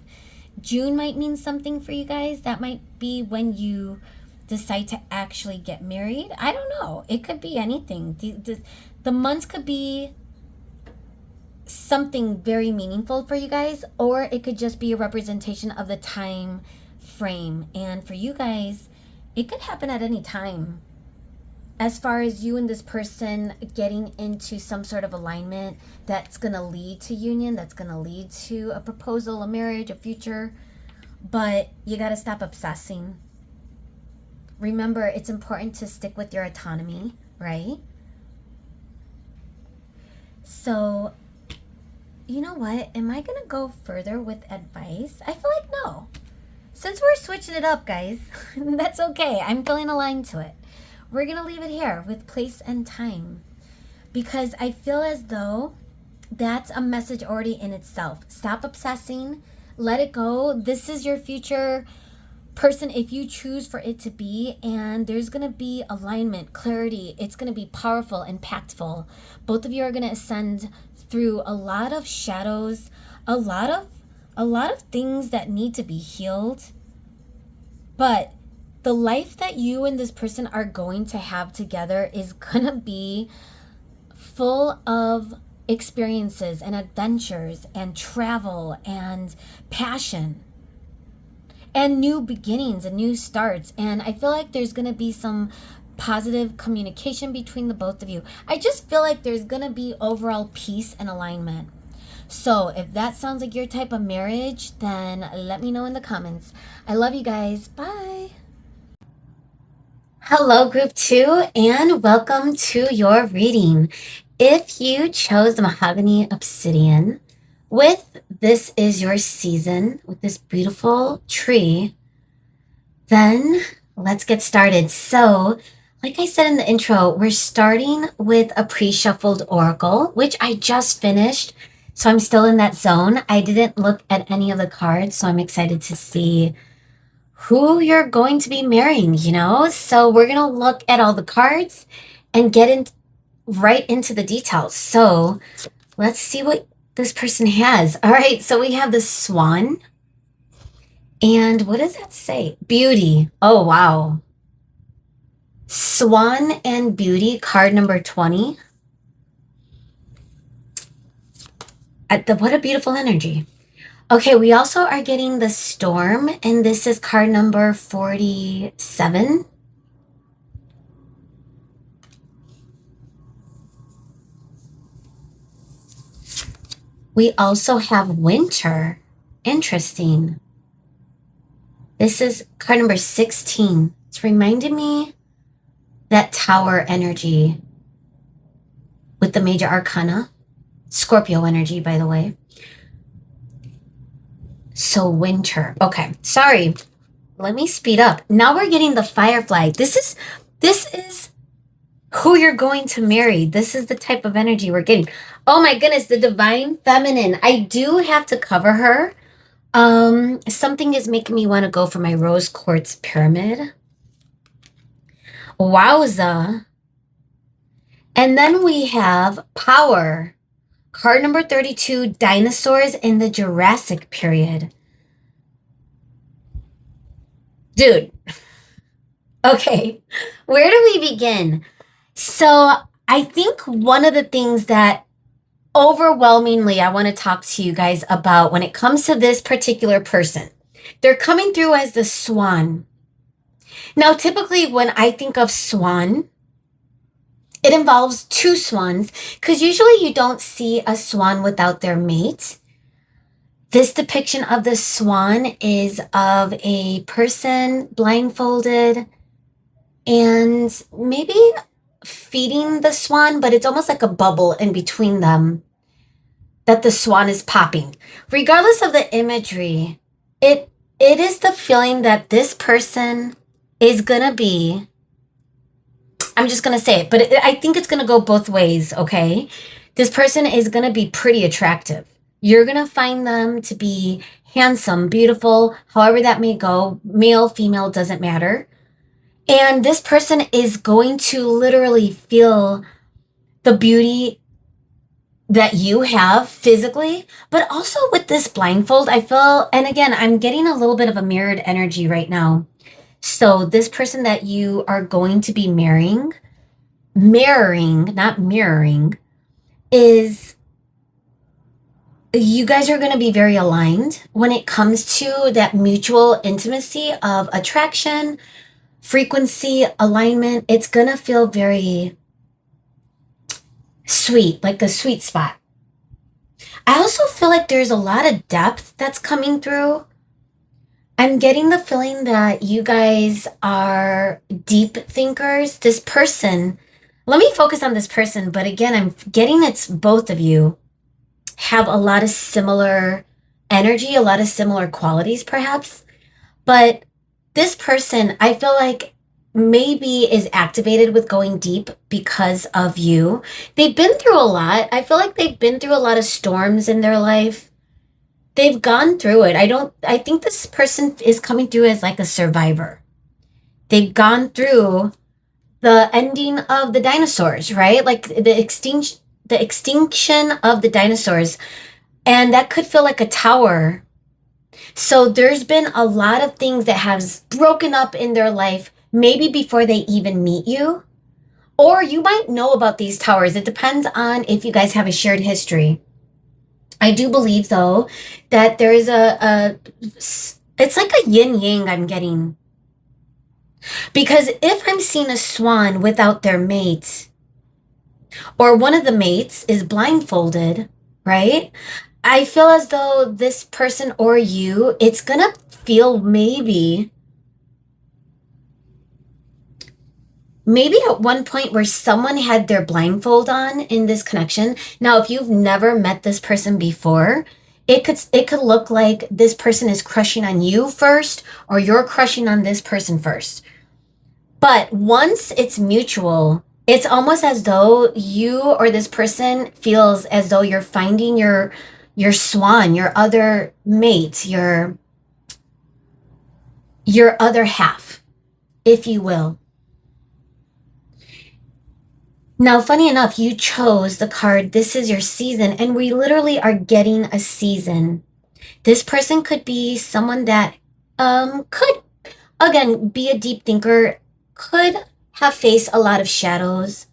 June might mean something for you guys. That might be when you decide to actually get married. I don't know. It could be anything. The months could be something very meaningful for you guys, or it could just be a representation of the time frame. And for you guys, it could happen at any time. As far as you and this person getting into some sort of alignment that's going to lead to union, that's going to lead to a proposal, a marriage, a future. But you got to stop obsessing. Remember, it's important to stick with your autonomy, right? So, you know what? Am I going to go further with advice? I feel like no. Since we're switching it up, guys, that's okay. I'm feeling aligned to it. We're going to leave it here with place and time. Because I feel as though that's a message already in itself. Stop obsessing. Let it go. This is your future person if you choose for it to be. And there's going to be alignment, clarity. It's going to be powerful, impactful. Both of you are going to ascend through a lot of shadows, a lot of things that need to be healed. But the life that you and this person are going to have together is going to be full of experiences and adventures and travel and passion and new beginnings and new starts. And I feel like there's going to be some positive communication between the both of you. I just feel like there's going to be overall peace and alignment. So if that sounds like your type of marriage, then let me know in the comments. I love you guys. Bye. Hello, group 2, and welcome to your reading. If you chose the Mahogany Obsidian with This Is Your Season, with this beautiful tree, then let's get started. So, like I said in the intro, we're starting with a pre-shuffled oracle, which I just finished. So I'm still in that zone. I didn't look at any of the cards, so I'm excited to see who you're going to be marrying, you know? So we're going to look at all the cards and get right into the details. So let's see what this person has. All right, so we have the Swan. And what does that say? Beauty. Oh, wow. Swan and Beauty, card number 20. What a beautiful energy. Okay, we also are getting the Storm, and this is card number 47. We also have Winter. Interesting. This is card number 16. It's reminding me that Tower energy with the Major Arcana. Scorpio energy, by the way. So Winter. Okay, sorry. Let me speed up. Now we're getting the Firefly. This is who you're going to marry. This is the type of energy we're getting. Oh my goodness, the Divine Feminine. I do have to cover her. Something is making me want to go for my Rose Quartz Pyramid. Wowza. And then we have power. Card number 32, dinosaurs in the Jurassic period. Dude, okay, where do we begin? So I think one of the things that overwhelmingly I want to talk to you guys about when it comes to this particular person, they're coming through as the swan. Now, typically when I think of swan, it involves two swans because usually you don't see a swan without their mate. This depiction of the swan is of a person blindfolded and maybe feeding the swan, but it's almost like a bubble in between them that the swan is popping. Regardless of the imagery, it is the feeling that this person is gonna be, I'm just gonna say it, but I think it's gonna go both ways, okay? This person is gonna be pretty attractive. You're gonna find them to be handsome, beautiful, however that may go, male, female, doesn't matter. And this person is going to literally feel the beauty that you have physically, but also with this blindfold, I feel, and again, I'm getting a little bit of a mirrored energy right now. So this person that you are going to be mirroring, not mirroring, is you guys are going to be very aligned when it comes to that mutual intimacy of attraction, frequency, alignment. It's going to feel very sweet, like the sweet spot. I also feel like there's a lot of depth that's coming through. I'm getting the feeling that you guys are deep thinkers. This person, let me focus on this person, but again, I'm getting it's both of you have a lot of similar energy, a lot of similar qualities perhaps. But this person, I feel like maybe is activated with going deep because of you. They've been through a lot. I feel like they've been through a lot of storms in their life. They've gone through it. I think this person is coming through as like a survivor. They've gone through the ending of the dinosaurs, right? Like the extinction of the dinosaurs. And that could feel like a tower. So there's been a lot of things that have broken up in their life, maybe before they even meet you. Or you might know about these towers. It depends on if you guys have a shared history. I do believe, though, that there is it's like a yin-yang I'm getting. Because if I'm seeing a swan without their mate, or one of the mates is blindfolded, right? I feel as though this person or you, it's gonna feel maybe at one point where someone had their blindfold on in this connection. Now, if you've never met this person before, it could look like this person is crushing on you first, or you're crushing on this person first. But once it's mutual, it's almost as though you or this person feels as though you're finding your swan, your other mate, your other half, if you will. Now, funny enough, you chose the card, this is your season, and we literally are getting a season. This person could be someone that could, again, be a deep thinker, could have faced a lot of shadows,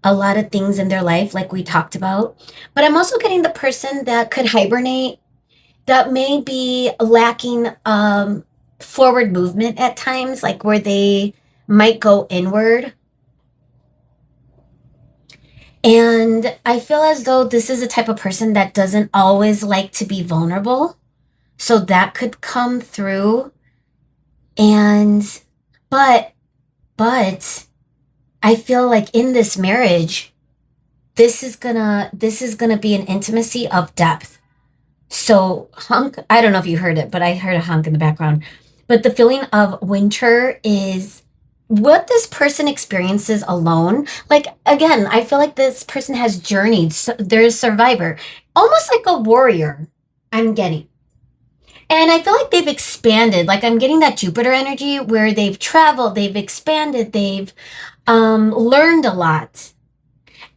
a lot of things in their life, like we talked about. But I'm also getting the person that could hibernate, that may be lacking forward movement at times, like where they might go inward. And I feel as though this is a type of person that doesn't always like to be vulnerable. So that could come through. And, but I feel like in this marriage, this is gonna be an intimacy of depth. So hunk, I don't know if you heard it, but I heard a hunk in the background. But the feeling of winter is what this person experiences alone. Like, again, I feel like this person has journeyed. So they're a survivor, almost like a warrior, I'm getting. And I feel like they've expanded. Like, I'm getting that Jupiter energy where they've traveled, they've expanded, they've learned a lot.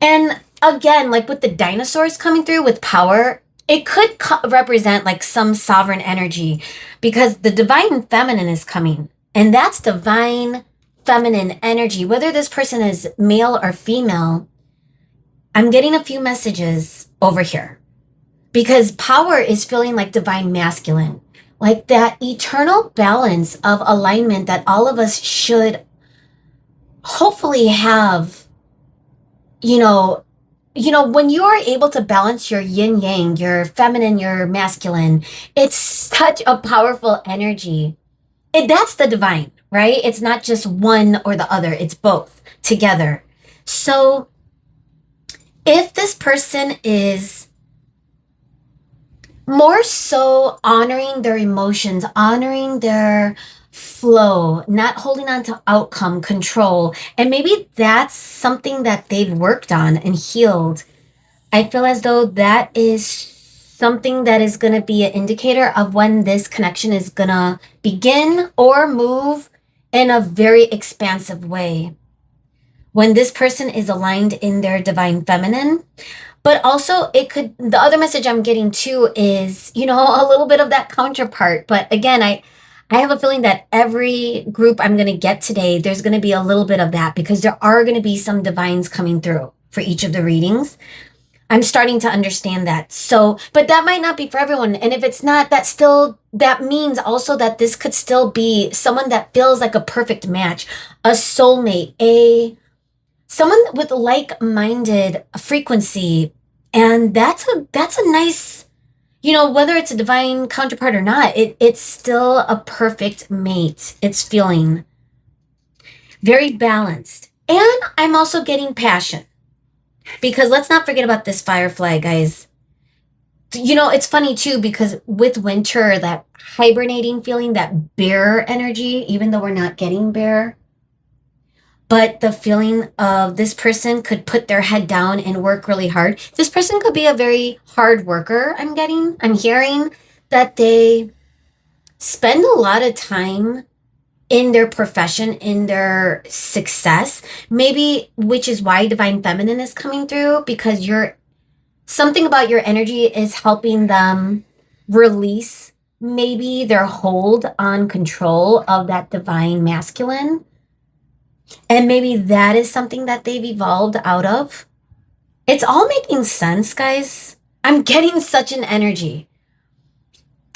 And again, like with the dinosaurs coming through with power, it could represent like some sovereign energy because the divine feminine is coming. And that's divine feminine energy. Whether this person is male or female, I'm getting a few messages over here because power is feeling like divine masculine, like that eternal balance of alignment that all of us should hopefully have. you know when you are able to balance your yin yang, your feminine, your masculine, it's such a powerful energy. That's the divine, right? It's not just one or the other, it's both together. So if this person is more so honoring their emotions, honoring their flow, not holding on to outcome control, and maybe that's something that they've worked on and healed. I feel as though that is something that is going to be an indicator of when this connection is going to begin or move in a very expansive way. When this person is aligned in their divine feminine. But also the other message I'm getting too is, a little bit of that counterpart. But again, I have a feeling that every group I'm going to get today, there's going to be a little bit of that because there are going to be some divines coming through for each of the readings. I'm starting to understand that. So, but that might not be for everyone. And if it's not, that means also that this could still be someone that feels like a perfect match, a soulmate, someone with like-minded frequency. And that's a nice, whether it's a divine counterpart or not, it's still a perfect mate. It's feeling very balanced. And I'm also getting passion. Because let's not forget about this firefly, guys. It's funny too, because with winter, that hibernating feeling, that bear energy, even though we're not getting bear, but the feeling of this person could put their head down and work really hard. This person could be a very hard worker, I'm hearing that they spend a lot of time in their profession, in their success, maybe, which is why divine feminine is coming through, because something about your energy is helping them release maybe their hold on control of that divine masculine. And maybe that is something that they've evolved out of. It's all making sense, guys. I'm getting such an energy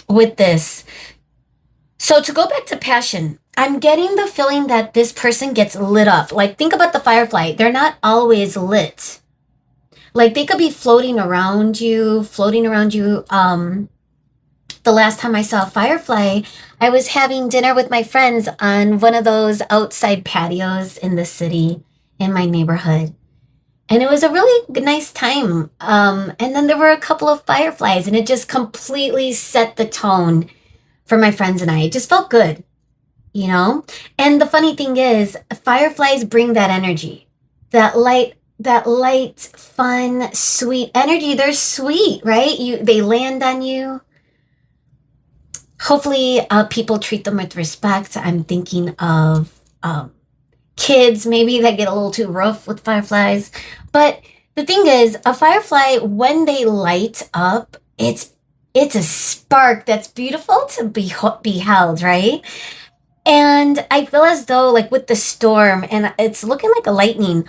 with this. So to go back to passion, I'm getting the feeling that this person gets lit up. Like, think about the firefly. They're not always lit. Like, they could be floating around you. The last time I saw a firefly, I was having dinner with my friends on one of those outside patios in the city, in my neighborhood. And it was a really nice time. And then there were a couple of fireflies, and it just completely set the tone for my friends and I. It just felt good, And the funny thing is, fireflies bring that energy, that light, fun, sweet energy. They're sweet, right? They land on you. Hopefully, people treat them with respect. I'm thinking of kids maybe that get a little too rough with fireflies. But the thing is, a firefly, when they light up, it's a spark that's beautiful to beheld, right? And I feel as though, like with the storm, and it's looking like a lightning,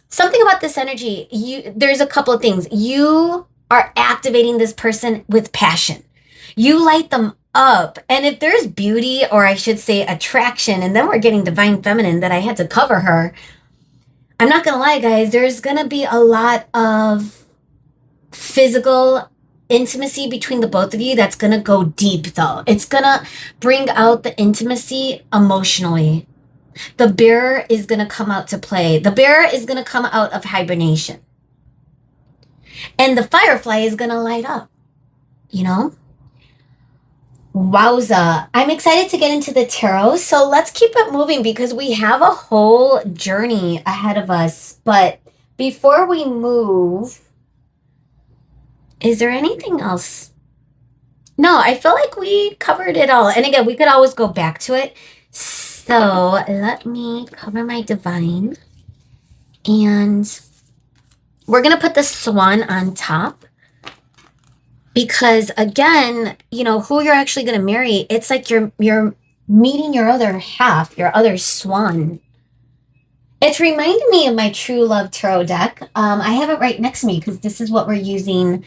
something about this energy, there's a couple of things. You are activating this person with passion. You light them up. And if there's beauty, or I should say attraction, and then we're getting divine feminine that I had to cover her, I'm not going to lie, guys, there's going to be a lot of physical intimacy between the both of you that's going to go deep, though. It's going to bring out the intimacy emotionally. The bear is going to come out to play. The bear is going to come out of hibernation. And the firefly is going to light up, Wowza. I'm excited to get into the tarot. So let's keep it moving because we have a whole journey ahead of us. But before we move, is there anything else? No, I feel like we covered it all. And again, we could always go back to it. So let me cover my divine. And we're going to put the swan on top because, again, you know, who you're actually going to marry, it's like you're meeting your other half, your other swan. It's reminding me of my True Love Tarot deck. I have it right next to me because this is what we're using.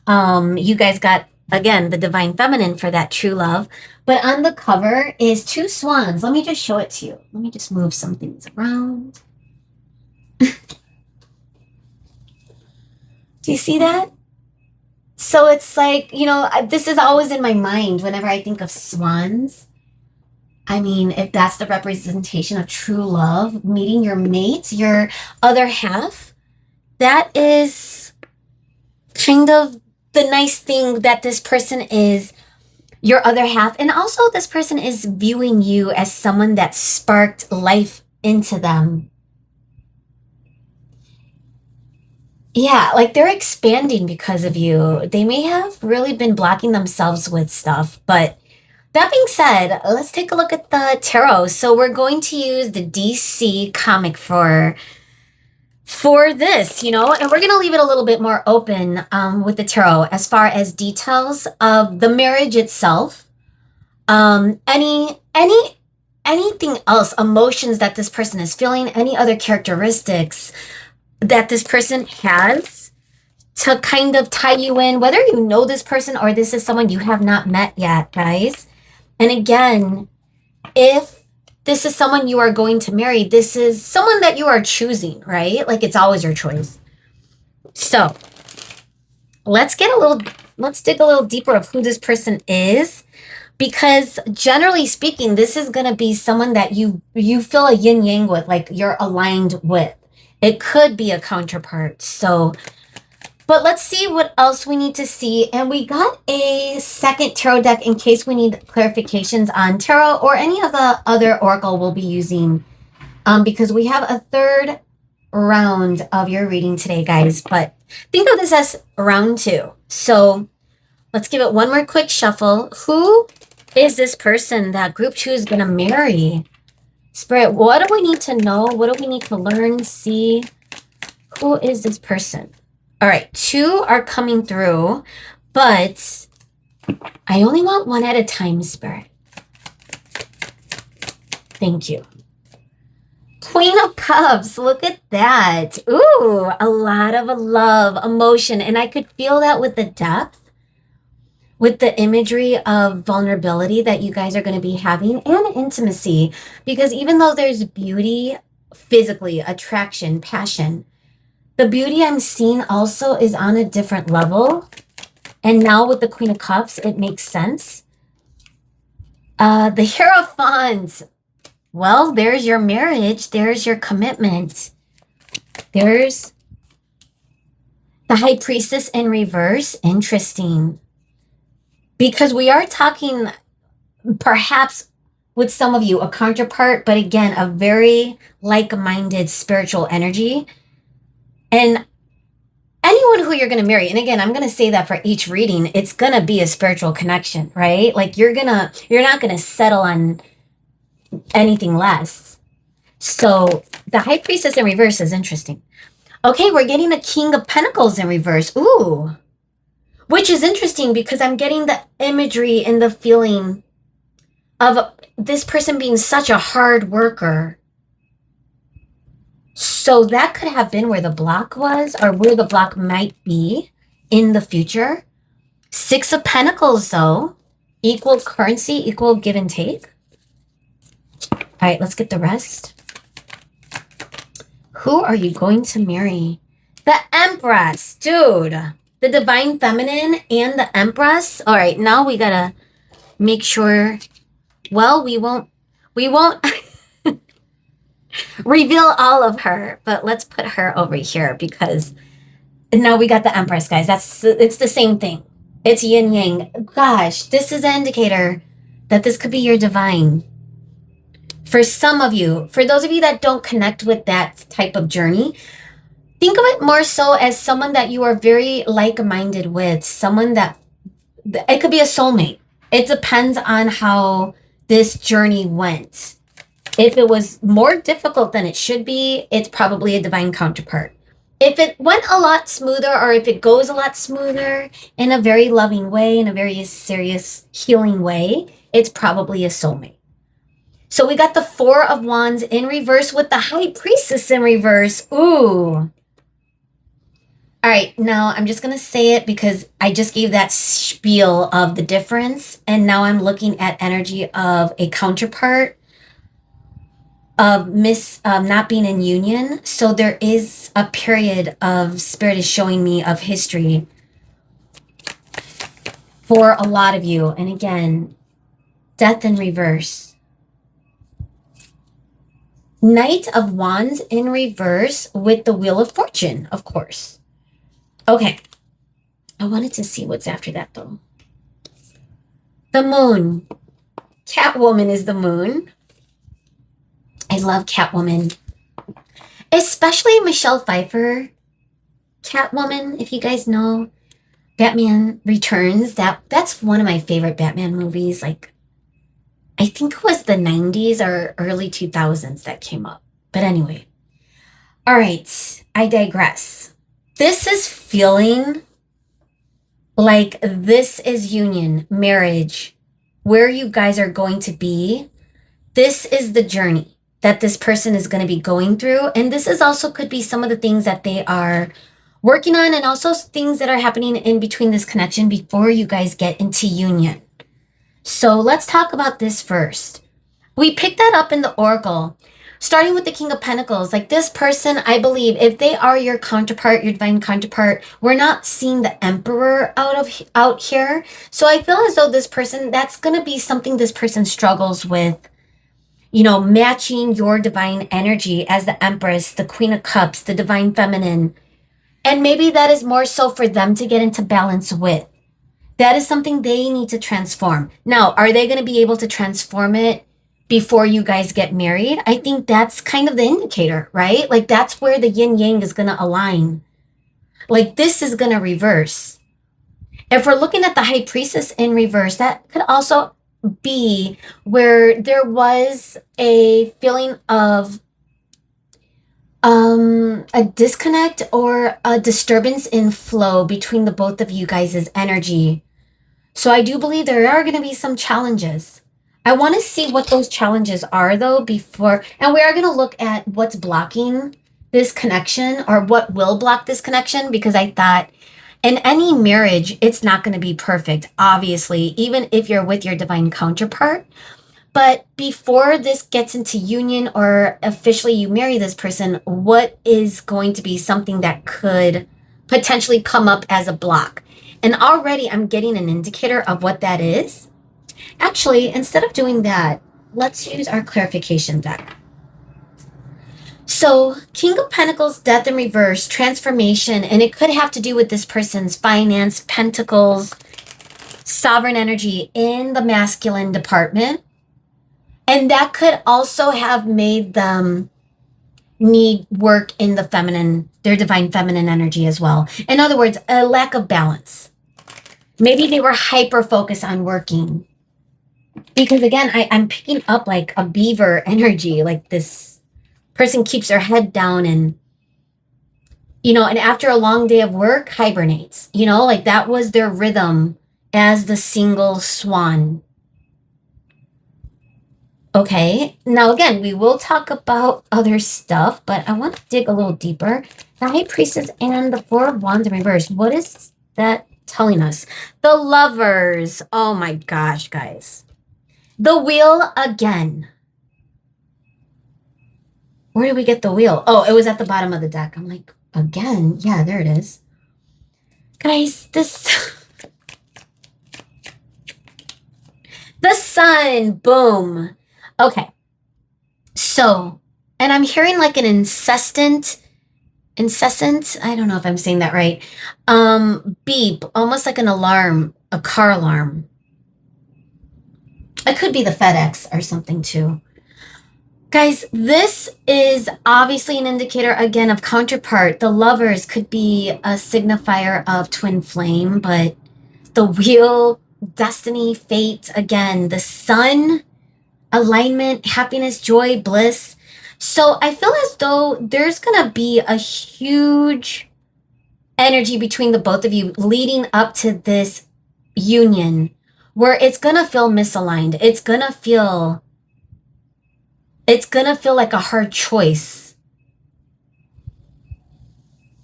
You guys got, again, the Divine Feminine for that True Love. But on the cover is two swans. Let me just show it to you. Let me just move some things around. Do you see that? So it's like, you know, this is always in my mind whenever I think of swans. I mean, if that's the representation of true love, meeting your mate, your other half, that is kind of the nice thing that this person is your other half. And also this person is viewing you as someone that sparked life into them. Yeah, like they're expanding because of you. They may have really been blocking themselves with stuff, but that being said, let's take a look at the tarot. So we're going to use the DC comic for this, you know, and we're going to leave it a little bit more open with the tarot as far as details of the marriage itself. Anything else, emotions that this person is feeling, any other characteristics that this person has to kind of tie you in, whether you know this person or this is someone you have not met yet, guys. And again, if this is someone you are going to marry, this is someone that you are choosing, right? Like it's always your choice. So let's dig a little deeper of who this person is, because generally speaking, this is going to be someone that you feel a yin yang with, like you're aligned with. It could be a counterpart. So, but let's see what else we need to see. And we got a second tarot deck in case we need clarifications on tarot or any of the other oracle we'll be using. Because we have a third round of your reading today, guys. But think of this as round 2. So let's give it one more quick shuffle. Who is this person that group 2 is going to marry? Spirit, what do we need to know? What do we need to learn, see? Who is this person? All right, 2 are coming through, but I only want one at a time, Spirit. Thank you. Queen of Cups, look at that. Ooh, a lot of love, emotion, and I could feel that with the depth, with the imagery of vulnerability that you guys are going to be having and intimacy, because even though there's beauty, physically, attraction, passion, the beauty I'm seeing also is on a different level. And now with the Queen of Cups, it makes sense. The Hierophant. Well, there's your marriage. There's your commitment. There's the High Priestess in reverse. Interesting. Because we are talking perhaps with some of you a counterpart, but again, a very like-minded spiritual energy. And anyone who you're going to marry, and again, I'm going to say that for each reading, it's going to be a spiritual connection, right? Like you're not going to settle on anything less. So the High Priestess in reverse is interesting. Okay, we're getting a King of Pentacles in reverse. Ooh. Which is interesting because I'm getting the imagery and the feeling of this person being such a hard worker. So that could have been where the block was or where the block might be in the future. 6 of Pentacles, though. Equal currency, equal give and take. All right, let's get the rest. Who are you going to marry? The Empress, dude. The Divine Feminine and the Empress. All right, now we gotta make sure. Well, we won't reveal all of her, but let's put her over here because now we got the Empress, guys. It's the same thing. It's yin yang. Gosh, this is an indicator that this could be your divine. For some of you, for those of you that don't connect with that type of journey, think of it more so as someone that you are very like-minded with, someone that, it could be a soulmate. It depends on how this journey went. If it was more difficult than it should be, it's probably a divine counterpart. If it went a lot smoother, or if it goes a lot smoother in a very loving way, in a very serious healing way, it's probably a soulmate. So we got the Four of Wands in reverse with the High Priestess in reverse. Ooh. All right, now I'm just going to say it because I just gave that spiel of the difference. And now I'm looking at energy of a counterpart of not being in union. So there is a period of Spirit is showing me of history for a lot of you. And again, Death in reverse. Knight of Wands in reverse with the Wheel of Fortune, of course. Okay, I wanted to see what's after that, though. The Moon. Catwoman is the Moon. I love Catwoman. Especially Michelle Pfeiffer. Catwoman, if you guys know. Batman Returns. That's one of my favorite Batman movies. Like, I think it was the 90s or early 2000s that came up. But anyway. All right, I digress. This is feeling like this is union, marriage, where you guys are going to be. This is the journey that this person is going to be going through. And this is also could be some of the things that they are working on, and also things that are happening in between this connection before you guys get into union. So let's talk about this first. We picked that up in the Oracle. Starting with the King of Pentacles, like this person, I believe, if they are your counterpart, your divine counterpart, we're not seeing the Emperor out here. So I feel as though this person, that's going to be something this person struggles with, you know, matching your divine energy as the Empress, the Queen of Cups, the Divine Feminine. And maybe that is more so for them to get into balance with. That is something they need to transform. Now, are they going to be able to transform it before you guys get married? I think that's kind of the indicator, right? Like that's where the yin yang is going to align. Like this is going to reverse. If we're looking at the High Priestess in reverse, that could also be where there was a feeling of a disconnect or a disturbance in flow between the both of you guys' energy. So I do believe there are going to be some challenges. I want to see what those challenges are, though, before, and we are going to look at what's blocking this connection, or what will block this connection, because I thought in any marriage, it's not going to be perfect, obviously, even if you're with your divine counterpart. But before this gets into union or officially you marry this person, what is going to be something that could potentially come up as a block? And already I'm getting an indicator of what that is. Actually, instead of doing that, let's use our clarification deck. So, King of Pentacles, Death in reverse, transformation, and it could have to do with this person's finance, pentacles, sovereign energy in the masculine department. And that could also have made them need work in the feminine, their divine feminine energy as well. In other words, a lack of balance. Maybe they were hyper focused on working. Because again, I'm picking up like a beaver energy, like this person keeps their head down and, you know, and after a long day of work, hibernates, you know, like that was their rhythm as the single swan. Okay, now again, we will talk about other stuff, but I want to dig a little deeper. The High Priestess and the Four of Wands in reverse. What is that telling us? The Lovers. Oh my gosh, guys. The Wheel again. Where did we get the wheel? Oh, it was at the bottom of the deck. I'm like, again? Yeah, there it is. Guys, this... the Sun. Boom. Okay. So, and I'm hearing like an incessant, I don't know if I'm saying that right. Beep, almost like an alarm, a car alarm. It could be the FedEx or something too. Guys, this is obviously an indicator again of counterpart. The Lovers could be a signifier of twin flame, but the wheel, destiny, fate, again, the Sun, alignment, happiness, joy, bliss. So I feel as though there's going to be a huge energy between the both of you leading up to this union where it's going to feel misaligned. It's going to feel like a hard choice.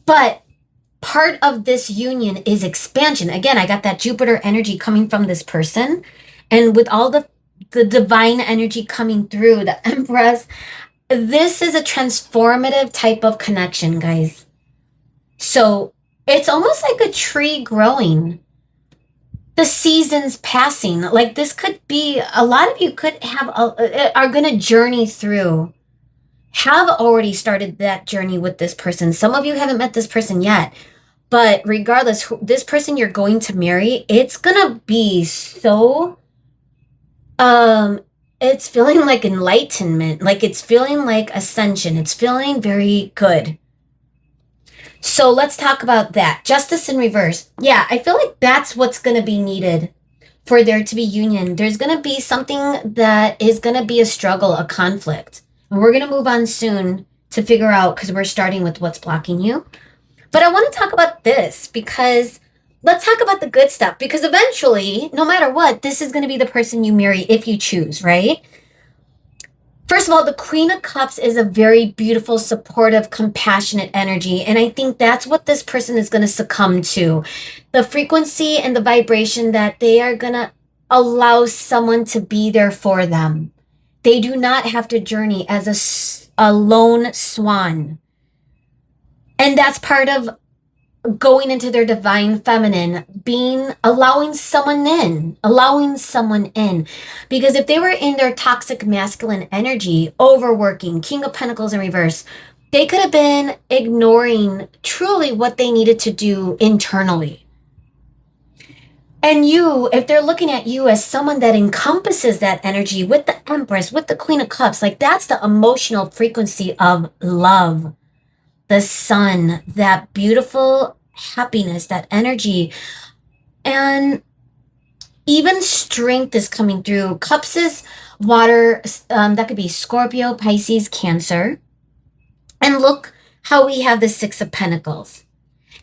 But part of this union is expansion. Again, I got that Jupiter energy coming from this person. And with all the divine energy coming through, the Empress, this is a transformative type of connection, guys. So it's almost like a tree growing, the seasons passing. Like this could be, a lot of you could have, are going to journey through, have already started that journey with this person. Some of you haven't met this person yet. But regardless, this person you're going to marry, it's going to be so, it's feeling like enlightenment, like it's feeling like ascension. It's feeling very good. So let's talk about that. Justice in reverse. Yeah, I feel like that's what's going to be needed for there to be union. There's going to be something that is going to be a struggle, a conflict. And we're going to move on soon to figure out, because we're starting with what's blocking you. But I want to talk about this because let's talk about the good stuff, because eventually, no matter what, this is going to be the person you marry if you choose, right? First of all, the Queen of Cups is a very beautiful, supportive, compassionate energy. And I think that's what this person is going to succumb to. The frequency and the vibration that they are going to allow someone to be there for them. They do not have to journey as a lone swan. And that's part of going into their divine feminine, allowing someone in. Because if they were in their toxic masculine energy, overworking, King of Pentacles in reverse, they could have been ignoring truly what they needed to do internally. And you, if they're looking at you as someone that encompasses that energy with the Empress, with the Queen of Cups, like that's the emotional frequency of love. The sun, that beautiful happiness, that energy, and even strength is coming through. Cups is water, that could be Scorpio, Pisces, Cancer. And look how we have the Six of Pentacles.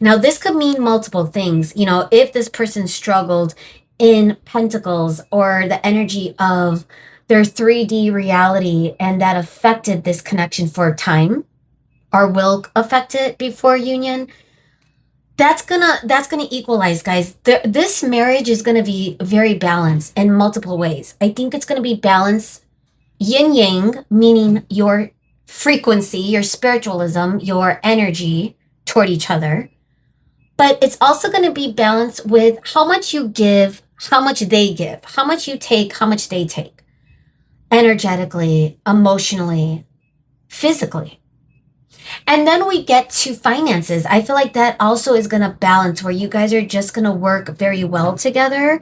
Now, this could mean multiple things. You know, if this person struggled in Pentacles or the energy of their 3D reality and that affected this connection for a time, or will affect it before union, that's gonna equalize, guys. This marriage is gonna be very balanced in multiple ways. I think it's gonna be balanced yin yang, meaning your frequency, your spiritualism, your energy toward each other. But it's also gonna be balanced with how much you give, how much they give, how much you take, how much they take, energetically, emotionally, physically. And then we get to finances. I feel like that also is going to balance, where you guys are just going to work very well together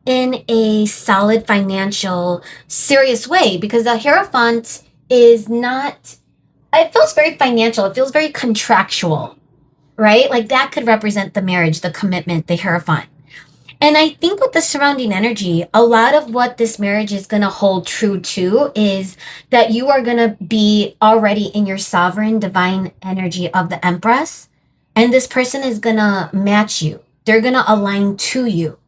in a solid financial, serious way, because the Hierophant is not, it feels very financial. It feels very contractual, right? Like that could represent the marriage, the commitment, the Hierophant. And I think with the surrounding energy, a lot of what this marriage is going to hold true to is that you are going to be already in your sovereign divine energy of the Empress. And this person is going to match you. They're going to align to you.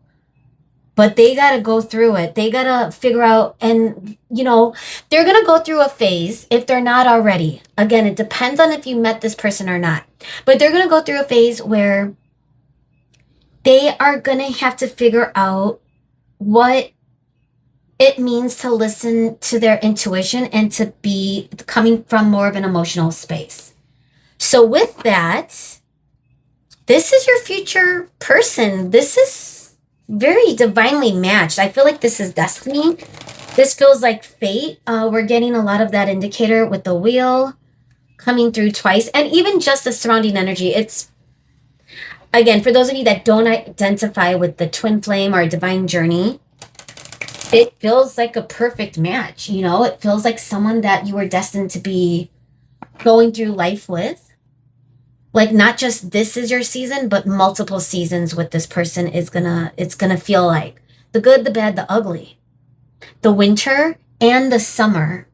But they got to go through it. They got to figure out, and, you know, they're going to go through a phase if they're not already. Again, it depends on if you met this person or not. But they're going to go through a phase where they are going to have to figure out what it means to listen to their intuition and to be coming from more of an emotional space. So with that, this is your future person. This is very divinely matched. I feel like this is destiny. This feels like fate. We're getting a lot of that indicator with the wheel coming through twice, and even just the surrounding energy. It's, again, for those of you that don't identify with the twin flame or divine journey, it feels like a perfect match. You know, it feels like someone that you were destined to be going through life with. Like, not just this is your season, but multiple seasons with this person it's gonna feel like the good, the bad, the ugly. The winter and the summer,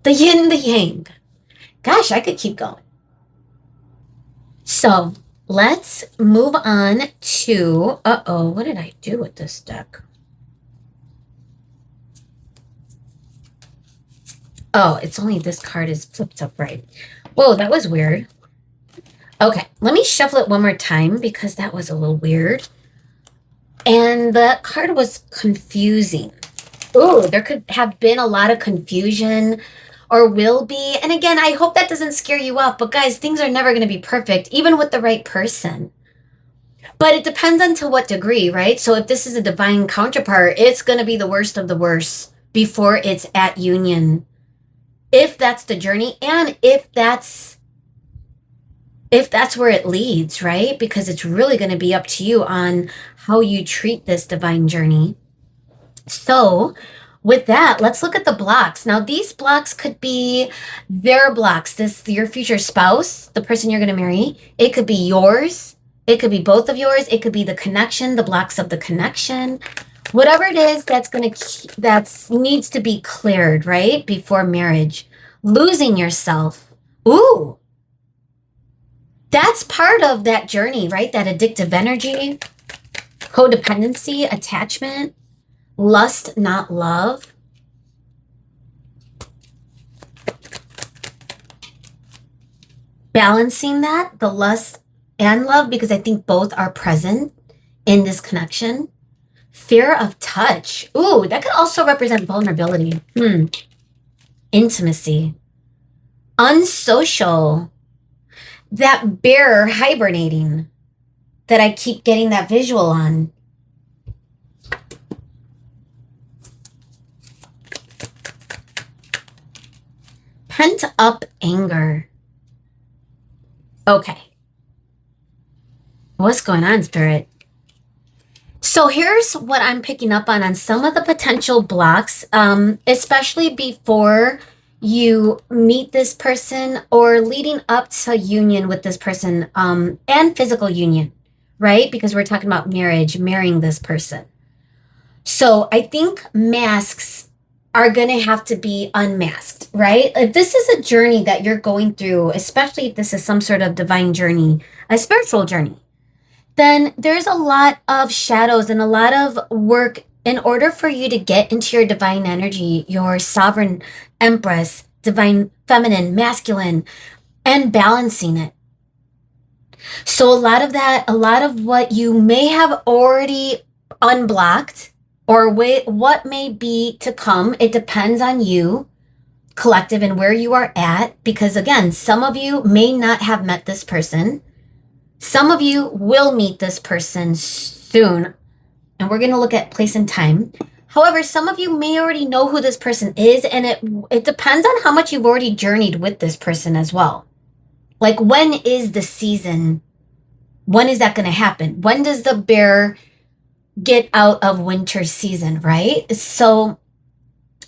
the yin, the yang. Gosh, I could keep going. So let's move on to, uh-oh, what did I do with this deck? Oh, it's only this card is flipped up right. Whoa, that was weird. Okay, let me shuffle it one more time because that was a little weird. And the card was confusing. Oh, there could have been a lot of confusion or will be. And again, I hope that doesn't scare you off. But guys, things are never going to be perfect, even with the right person. But it depends on to what degree, right? So if this is a divine counterpart, it's going to be the worst of the worst before it's at union. If that's the journey, and if that's where it leads, right? Because it's really going to be up to you on how you treat this divine journey. So with that, let's look at the blocks. Now, these blocks could be their blocks. Your future spouse, the person you're going to marry. It could be yours. It could be both of yours. It could be the connection, the blocks of the connection. Whatever it is that needs to be cleared, right? Before marriage. Losing yourself. Ooh. That's part of that journey, right? That addictive energy, codependency, attachment, lust, not love. Balancing that, the lust and love, because I think both are present in this connection. Fear of touch. Ooh, that could also represent vulnerability. Intimacy. Unsocial. That bear hibernating that I keep getting that visual on. Pent up anger. Okay. What's going on, Spirit? So here's what I'm picking up on some of the potential blocks, especially before you meet this person or leading up to union with this person, and physical union, right? Because we're talking about marriage, marrying this person. So I think masks are going to have to be unmasked, right? If this is a journey that you're going through, especially if this is some sort of divine journey, a spiritual journey, then there's a lot of shadows and a lot of work in order for you to get into your divine energy, your sovereign empress, divine feminine, masculine, and balancing it. So a lot of what you may have already unblocked or what may be to come, it depends on you, collective, and where you are at. Because again, some of you may not have met this person. Some of you will meet this person soon, and we're going to look at place and time. However, some of you may already know who this person is, and it depends on how much you've already journeyed with this person as well. Like, when is the season? When is that going to happen? When does the bear get out of winter season, right? So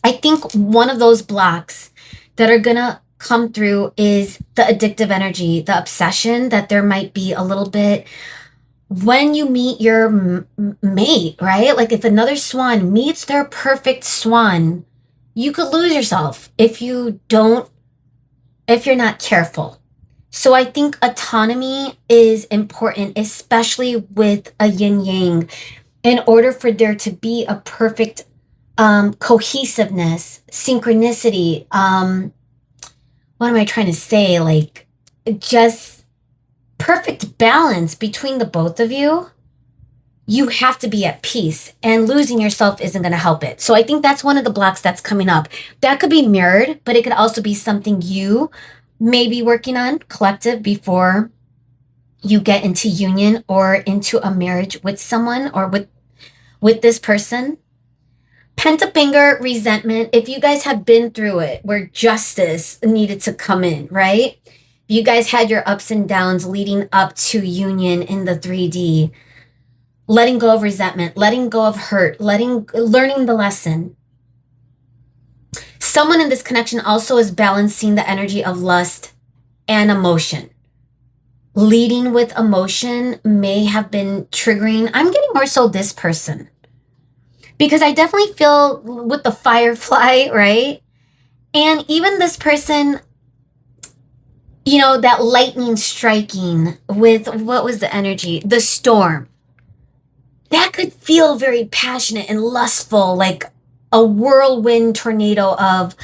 I think one of those blocks that are going to come through is the addictive energy, the obsession, that there might be a little bit when you meet your mate, right? Like if another swan meets their perfect swan, you could lose yourself if you're not careful. So I think autonomy is important, especially with a yin yang, in order for there to be a perfect cohesiveness, synchronicity, what am I trying to say? Like, just perfect balance between the both of you. You have to be at peace, and losing yourself isn't going to help it. So I think that's one of the blocks that's coming up. That could be mirrored, but it could also be something you may be working on, collective, before you get into union or into a marriage with someone or with this person. Pent up anger, resentment, if you guys have been through it where justice needed to come in, right? You guys had your ups and downs leading up to union in the 3D. Letting go of resentment, letting go of hurt, learning the lesson. Someone in this connection also is balancing the energy of lust and emotion. Leading with emotion may have been triggering. I'm getting more so this person. Because I definitely feel with the firefly, right? And even this person, that lightning striking with what was the energy? The storm. That could feel very passionate and lustful, like a whirlwind tornado of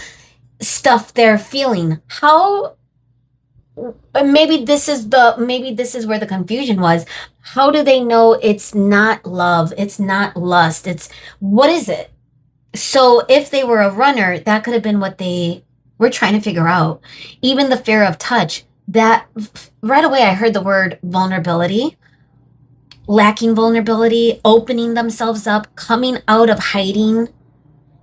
stuff they're feeling. How maybe this is where the confusion was. How do they know it's not love, it's not lust, it's what is it? So if they were a runner, that could have been what they were trying to figure out. Even the fear of touch, that right away I heard the word vulnerability, lacking vulnerability, opening themselves up, coming out of hiding,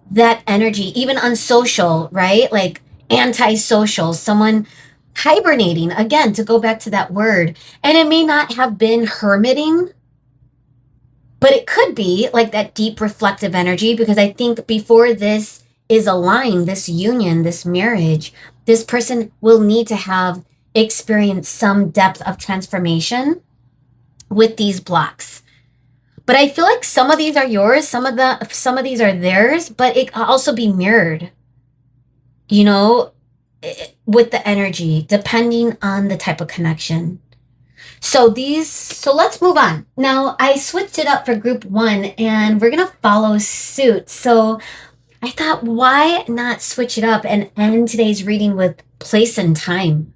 that energy, even unsocial, right? Like antisocial, someone hibernating, again, to go back to that word. And it may not have been hermiting, but it could be like that deep reflective energy, because I think before this is aligned, this union, this marriage, this person will need to have experienced some depth of transformation with these blocks. But I feel like some of these are yours, some of these are theirs, but it can also be mirrored, you know, with the energy, depending on the type of connection. So let's move on. Now, I switched it up for group 1 and we're going to follow suit. So, I thought, why not switch it up and end today's reading with place and time?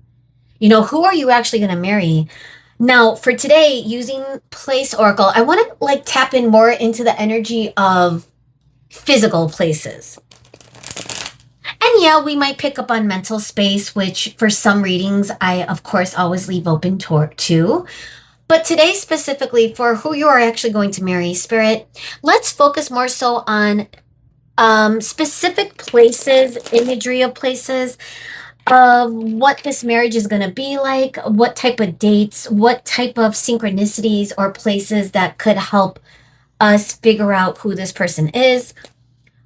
Who are you actually going to marry? Now, for today, using place oracle, I want to like tap in more into the energy of physical places. And yeah, we might pick up on mental space, which for some readings, I, of course, always leave open to. But today, specifically for who you are actually going to marry, Spirit, let's focus more so on specific places, imagery of places, of what this marriage is going to be like, what type of dates, what type of synchronicities or places that could help us figure out who this person is.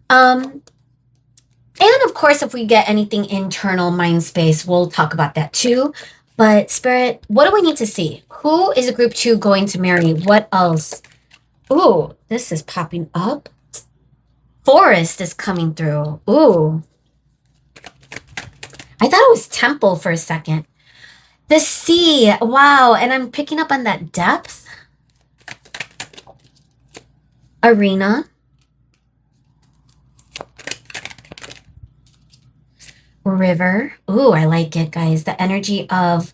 And of course, if we get anything internal mind space, we'll talk about that too. But Spirit, what do we need to see? Who is group 2 going to marry? What else? Ooh, this is popping up. Forest is coming through. Ooh. I thought it was temple for a second. The sea. Wow. And I'm picking up on that depth. Arena. River. Ooh, I like it, guys. The energy of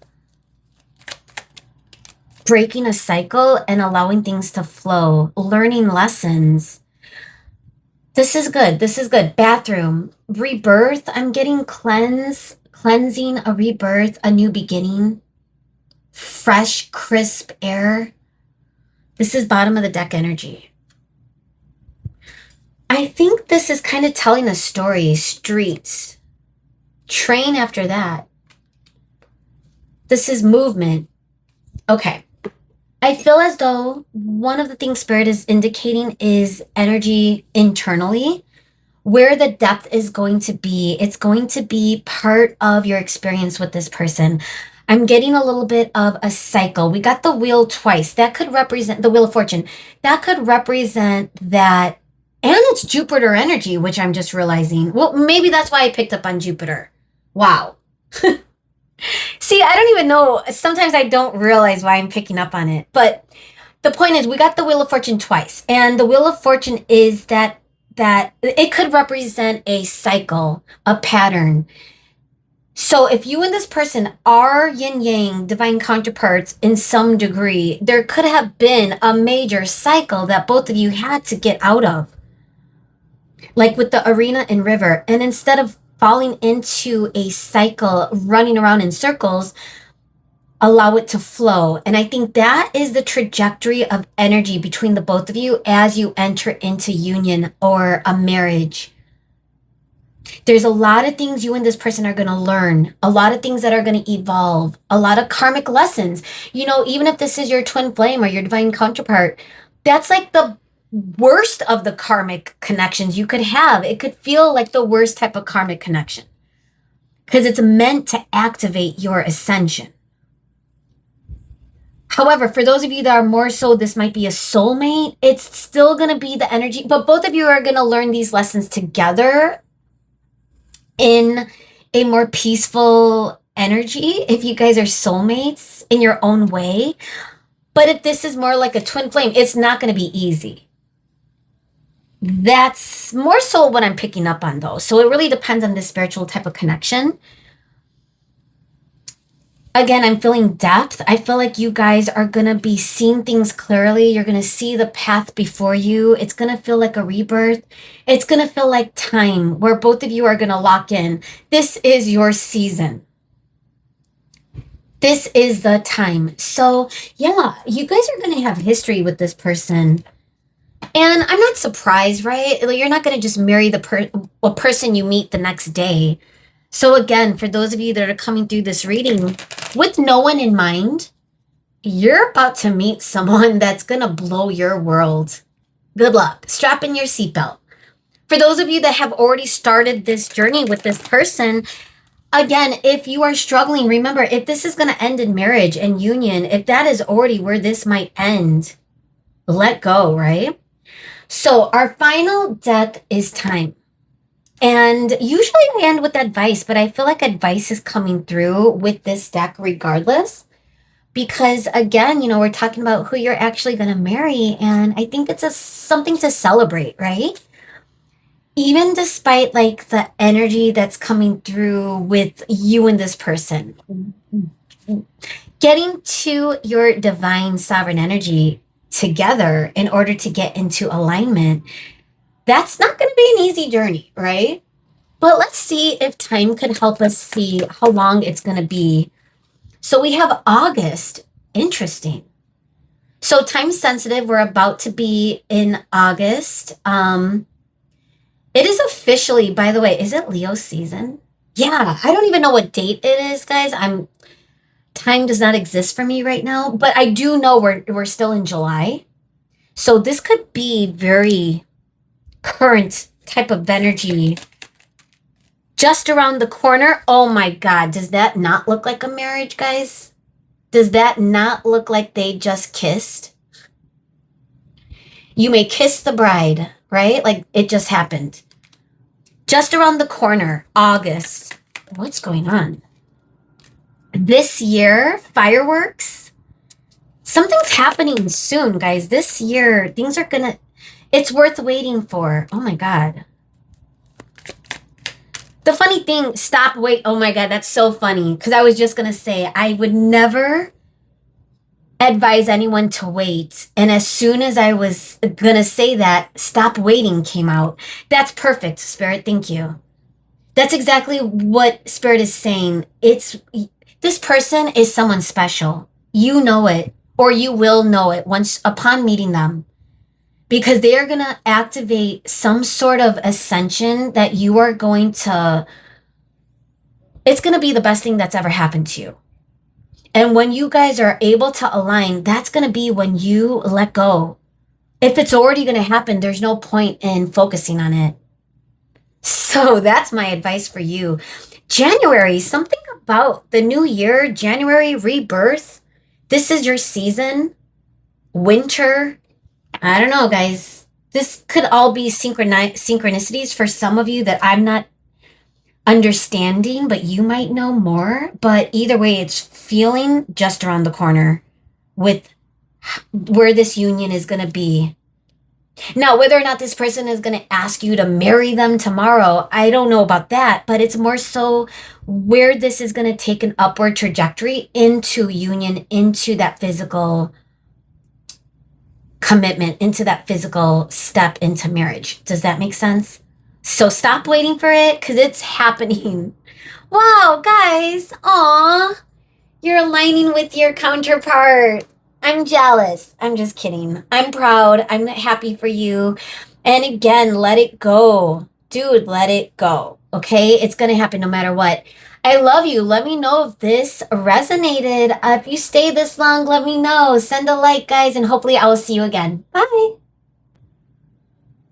breaking a cycle and allowing things to flow, learning lessons. This is good. This is good. Bathroom. Rebirth. I'm getting cleansing, a rebirth, a new beginning. Fresh, crisp air. This is bottom of the deck energy. I think this is kind of telling a story. Streets. Train after that. This is movement. Okay. I feel as though one of the things Spirit is indicating is energy internally, where the depth is going to be. It's going to be part of your experience with this person. I'm getting a little bit of a cycle. We got the wheel twice. That could represent the Wheel of Fortune. That could represent that. And it's Jupiter energy, which I'm just realizing. Well, maybe that's why I picked up on Jupiter. Wow. See, I don't even know. Sometimes I don't realize why I'm picking up on it. But the point is, we got the Wheel of Fortune twice. And the Wheel of Fortune is that it could represent a cycle, a pattern. So if you and this person are yin-yang, divine counterparts in some degree, there could have been a major cycle that both of you had to get out of. Like with the arena and river. And instead of falling into a cycle, running around in circles, allow it to flow. And I think that is the trajectory of energy between the both of you as you enter into union or a marriage. There's a lot of things you and this person are going to learn, a lot of things that are going to evolve, a lot of karmic lessons. Even if this is your twin flame or your divine counterpart, that's like the worst of the karmic connections you could have. It could feel like the worst type of karmic connection because it's meant to activate your ascension. However, for those of you that are more so, this might be a soulmate, it's still going to be the energy, but both of you are going to learn these lessons together in a more peaceful energy if you guys are soulmates in your own way. But if this is more like a twin flame, it's not going to be easy. That's more so what I'm picking up on, though. So it really depends on this spiritual type of connection. Again, I'm feeling depth. I feel like you guys are going to be seeing things clearly. You're going to see the path before you. It's going to feel like a rebirth. It's going to feel like time where both of you are going to lock in. This is your season. This is the time. So yeah, you guys are going to have history with this person. And I'm not surprised, right? You're not going to just marry a person you meet the next day. So again, for those of you that are coming through this reading with no one in mind, you're about to meet someone that's going to blow your world. Good luck. Strap in your seatbelt. For those of you that have already started this journey with this person, again, if you are struggling, remember, if this is going to end in marriage and union, if that is already where this might end, let go, right? So our final deck is time. And usually I end with advice, but I feel like advice is coming through with this deck regardless. Because again, we're talking about who you're actually going to marry. And I think it's something to celebrate, right? Even despite like the energy that's coming through with you and this person. Getting to your divine sovereign energy together in order to get into alignment, that's not going to be an easy journey, right? But let's see if time could help us see how long it's going to be. So we have August. Interesting. So time sensitive, we're about to be in August. It is officially, by the way, is it Leo season? Yeah, I don't even know what date it is, guys. Time does not exist for me right now, but I do know we're still in July. So this could be very current type of energy just around the corner. Oh my God, does that not look like a marriage, guys? Does that not look like they just kissed? You may kiss the bride, right? Like it just happened. Just around the corner, August. What's going on? This year, fireworks. Something's happening soon, guys. This year, things are gonna... It's worth waiting for. Oh my God. The funny thing, oh my God, that's so funny. Because I was just going to say, I would never advise anyone to wait. And as soon as I was going to say that, stop waiting came out. That's perfect, Spirit. Thank you. That's exactly what Spirit is saying. This person is someone special. You know it, or you will know it once upon meeting them. Because they are going to activate some sort of ascension that you are going to... It's going to be the best thing that's ever happened to you. And when you guys are able to align, that's going to be when you let go. If it's already going to happen, there's no point in focusing on it. So that's my advice for you. January, something about the new year, January, rebirth. This is your season. Winter. I don't know, guys. This could all be synchronicities for some of you that I'm not understanding, but you might know more. But either way, it's feeling just around the corner with where this union is going to be. Now, whether or not this person is going to ask you to marry them tomorrow, I don't know about that, but it's more so where this is going to take an upward trajectory into union, into that physical commitment, into that physical step into marriage. Does that make sense? So stop waiting for it because it's happening. Wow, guys. Aw, you're aligning with your counterpart. I'm jealous. I'm just kidding. I'm proud. I'm happy for you. And again, let it go. Dude, let it go. Okay? It's going to happen no matter what. I love you. Let me know if this resonated. If you stay this long, let me know. Send a like, guys, and hopefully I will see you again. Bye.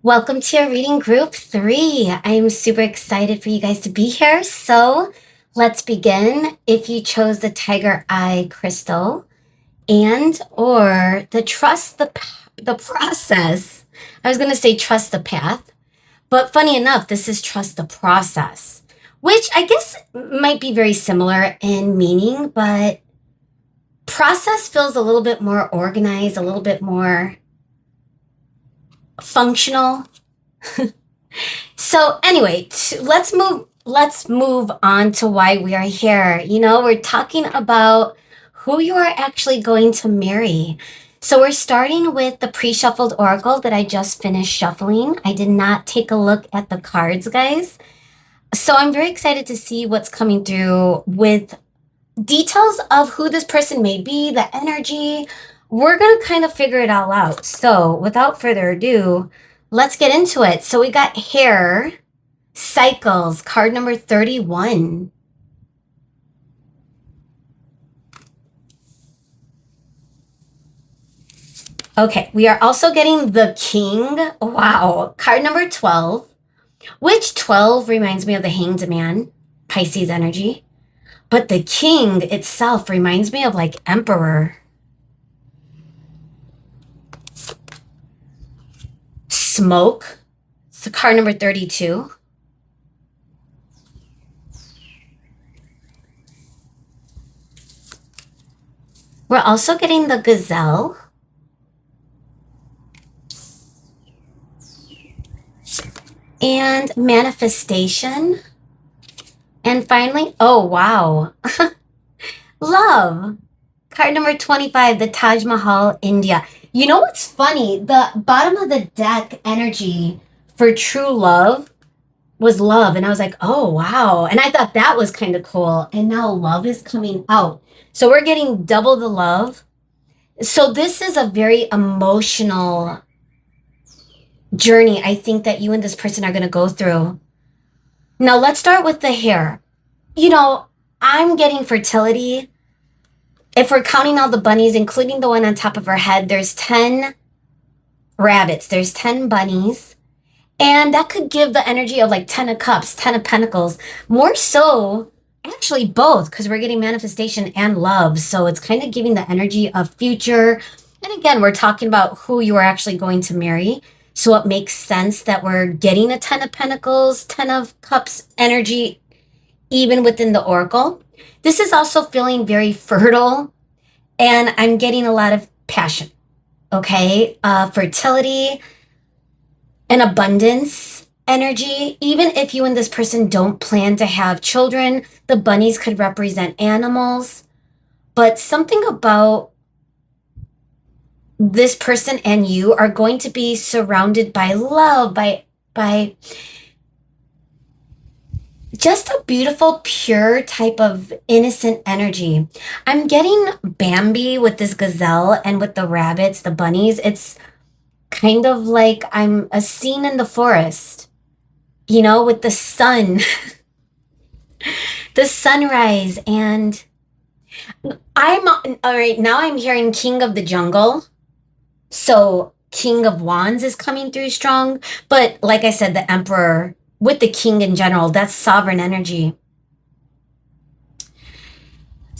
Welcome to your reading group 3. I am super excited for you guys to be here. So let's begin. If you chose the Tiger Eye crystal, and or the trust the process. I was going to say trust the path, but funny enough, this is trust the process, which I guess might be very similar in meaning, but process feels a little bit more organized, a little bit more functional. So anyway, let's move on to why we are here. We're talking about who you are actually going to marry. So we're starting with the pre-shuffled oracle that I just finished shuffling. I did not take a look at the cards, guys. So I'm very excited to see what's coming through with details of who this person may be, the energy. We're going to kind of figure it all out. So without further ado, let's get into it. So we got hair, cycles, card number 31. Okay, we are also getting the king. Wow, card number 12, which 12 reminds me of the hanged man, Pisces energy. But the king itself reminds me of like emperor. Smoke, so card number 32. We're also getting the gazelle. And manifestation. And finally, oh wow, love. Card number 25, the Taj Mahal, India. You know what's funny? The bottom of the deck energy for true love was love. And I was like, oh, wow. And I thought that was kind of cool. And now love is coming out. So we're getting double the love. So this is a very emotional journey, I think, that you and this person are going to go through. Now, let's start with the hair. I'm getting fertility. If we're counting all the bunnies, including the one on top of her head, there's 10 rabbits, there's 10 bunnies. And that could give the energy of like 10 of cups, 10 of pentacles. More so, actually both, because we're getting manifestation and love. So it's kind of giving the energy of future. And again, we're talking about who you are actually going to marry. So it makes sense that we're getting a 10 of pentacles, 10 of cups energy, even within the oracle. This is also feeling very fertile, and I'm getting a lot of passion, okay? Fertility and abundance energy. Even if you and this person don't plan to have children, the bunnies could represent animals, but something about this person and you are going to be surrounded by love, by just a beautiful, pure type of innocent energy. I'm getting Bambi with this gazelle and with the rabbits, the bunnies. It's kind of like I'm a scene in the forest, with the sun, the sunrise. And all right, now I'm hearing King of the Jungle. So King of Wands is coming through strong. But like I said, the Emperor with the king in general, that's sovereign energy.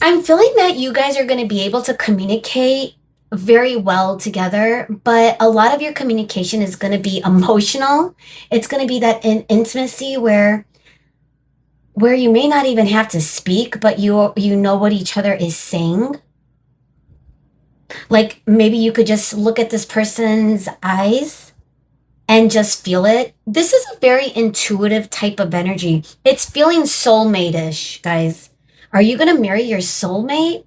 I'm feeling that you guys are going to be able to communicate very well together, but a lot of your communication is going to be emotional. It's going to be that intimacy where you may not even have to speak, but you know what each other is saying. Like maybe you could just look at this person's eyes and just feel it. This is a very intuitive type of energy. It's feeling soulmate-ish, guys. Are you going to marry your soulmate?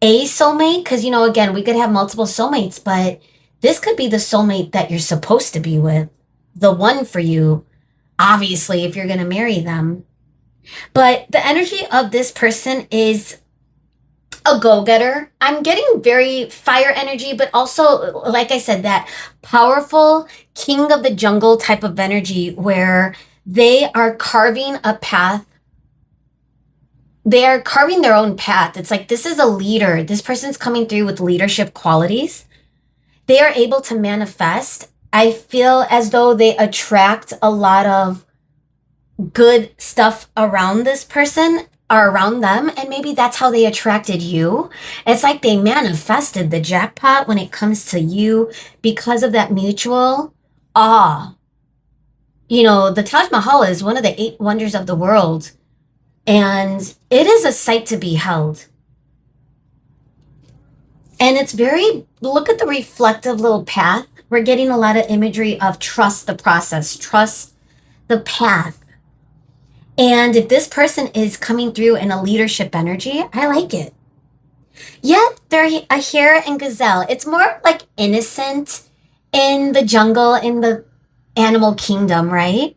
A soulmate? Because, again, we could have multiple soulmates, but this could be the soulmate that you're supposed to be with. The one for you, obviously, if you're going to marry them. But the energy of this person is a go-getter. I'm getting very fire energy, but also, like I said, that powerful king of the jungle type of energy where they are carving a path. They are carving their own path. It's like this is a leader. This person's coming through with leadership qualities. They are able to manifest. I feel as though they attract a lot of good stuff around this person. are around them, and maybe that's how they attracted you. It's like they manifested the jackpot when it comes to you because of that mutual awe. You know, the Taj Mahal is one of the eight wonders of the world, and it is a sight to be held. And it's very, look at the reflective little path. We're getting a lot of imagery of trust the process, trust the path. And if this person is coming through in a leadership energy, I like it. Yet they're a hare and gazelle. It's more like innocent in the jungle, in the animal kingdom, right?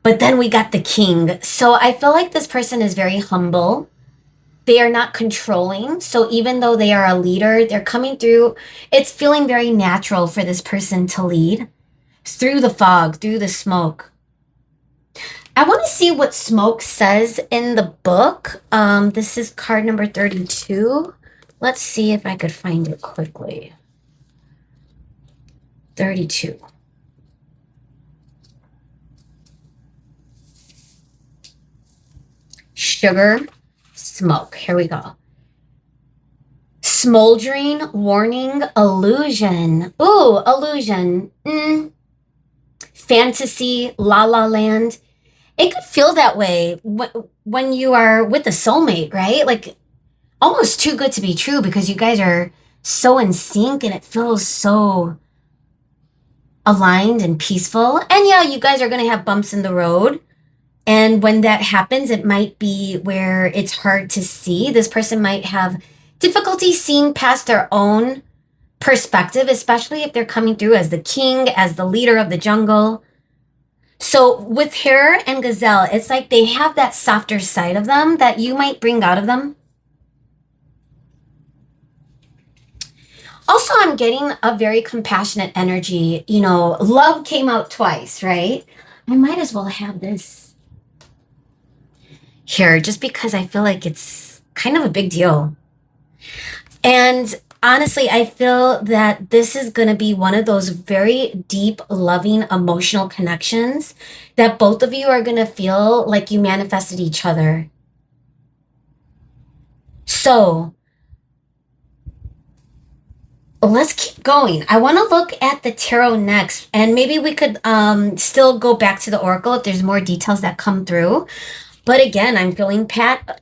But then we got the king. So I feel like this person is very humble. They are not controlling. So even though they are a leader, they're coming through. It's feeling very natural for this person to lead through the fog, through the smoke. I want to see what smoke says in the book. This is card number 32. Let's see if I could find it quickly. 32. Sugar, smoke. Here we go. Smoldering, warning, illusion. Ooh, illusion. Fantasy, la la land. It could feel that way when you are with a soulmate, right? Like almost too good to be true because you guys are so in sync and it feels so aligned and peaceful. And yeah, you guys are going to have bumps in the road. And when that happens, it might be where it's hard to see. This person might have difficulty seeing past their own perspective, especially if they're coming through as the king, as the leader of the jungle. So with hare and gazelle, it's like they have that softer side of them that you might bring out of them. Also, I'm getting a very compassionate energy. You know, love came out twice, right? I might as well have this here just because I feel like it's kind of a big deal. And honestly, I feel that this is going to be one of those very deep, loving, emotional connections that both of you are going to feel like you manifested each other. So let's keep going. I want to look at the tarot next, and maybe we could still go back to the oracle if there's more details that come through. But again, I'm feeling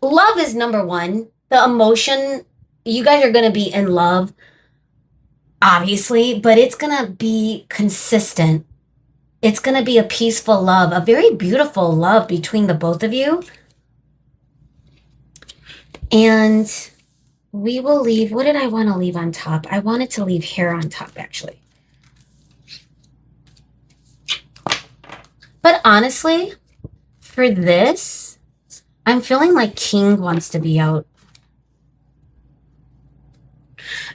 love is number one. The emotion, you guys are going to be in love, obviously, but it's going to be consistent. It's going to be a peaceful love, a very beautiful love between the both of you. And we will leave, what did I want to leave on top? I wanted to leave hair on top, actually. But honestly, for this, I'm feeling like king wants to be out.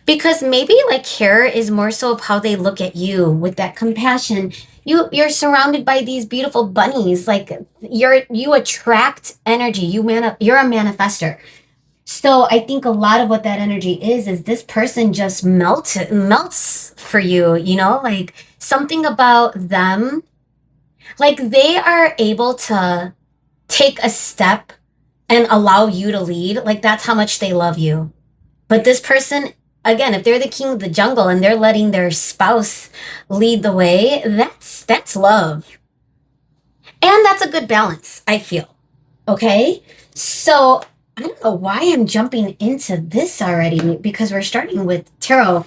Because maybe like hair is more so of how they look at you with that compassion. You're surrounded by these beautiful bunnies. Like you attract energy. You're a manifester. So I think a lot of what that energy is this person just melts for you, you know, like something about them. Like they are able to take a step and allow you to lead. Like that's how much they love you. But this person, again, if they're the king of the jungle and they're letting their spouse lead the way, that's love. And that's a good balance, I feel. Okay? So I don't know why I'm jumping into this already because we're starting with tarot.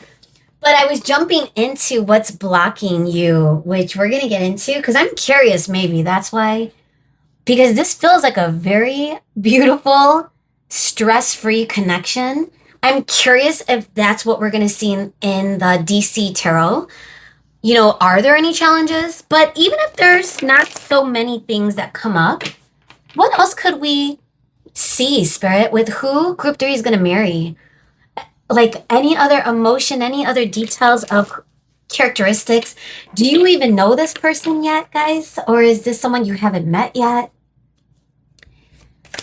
But I was jumping into what's blocking you, which we're going to get into because I'm curious maybe. That's why. Because this feels like a very beautiful, stress-free connection. I'm curious if that's what we're going to see in the DC Tarot. You know, are there any challenges? But even if there's not so many things that come up, what else could we see, Spirit, with who Group 3 is going to marry? Like any other emotion, any other details of characteristics. Do you even know this person yet, guys? Or is this someone you haven't met yet?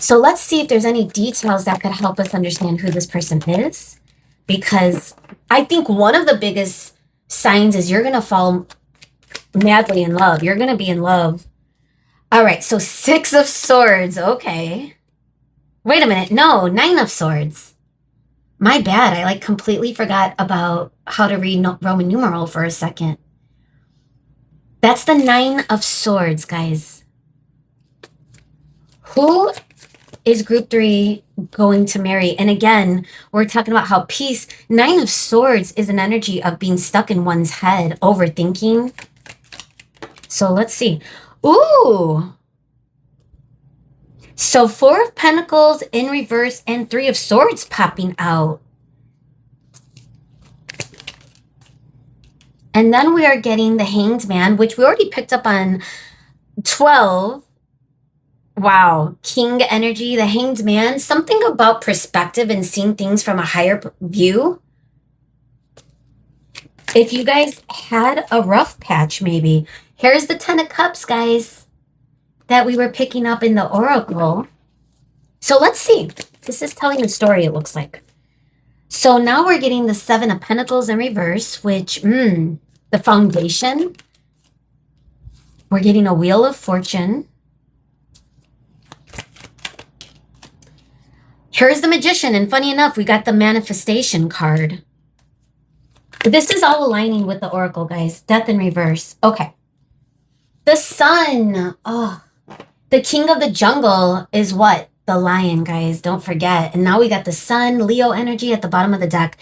So let's see if there's any details that could help us understand who this person is. Because I think one of the biggest signs is you're going to fall madly in love. You're going to be in love. All right, so 6 of Swords. Okay. Wait a minute. No, Nine of Swords. My bad. I like completely forgot about how to read Roman numeral for a second. That's the Nine of Swords, guys. Who is group 3 going to marry? And again, we're talking about how peace. Nine of Swords is an energy of being stuck in one's head, overthinking. So let's see. Ooh. So 4 of Pentacles in reverse and 3 of Swords popping out. And then we are getting the Hanged Man, which we already picked up on 12. Wow. King energy, the Hanged Man. Something about perspective and seeing things from a higher view. If you guys had a rough patch, maybe. Here's the 10 of Cups, guys, that we were picking up in the Oracle. So let's see. This is telling a story, it looks like. So now we're getting the 7 of Pentacles in reverse, which, the foundation. We're getting a Wheel of Fortune. Here's the Magician, and funny enough, we got the Manifestation card. This is all aligning with the Oracle, guys. Death in reverse. Okay. The Sun. Oh, the King of the Jungle is what? The Lion, guys. Don't forget. And now we got the Sun, Leo energy at the bottom of the deck.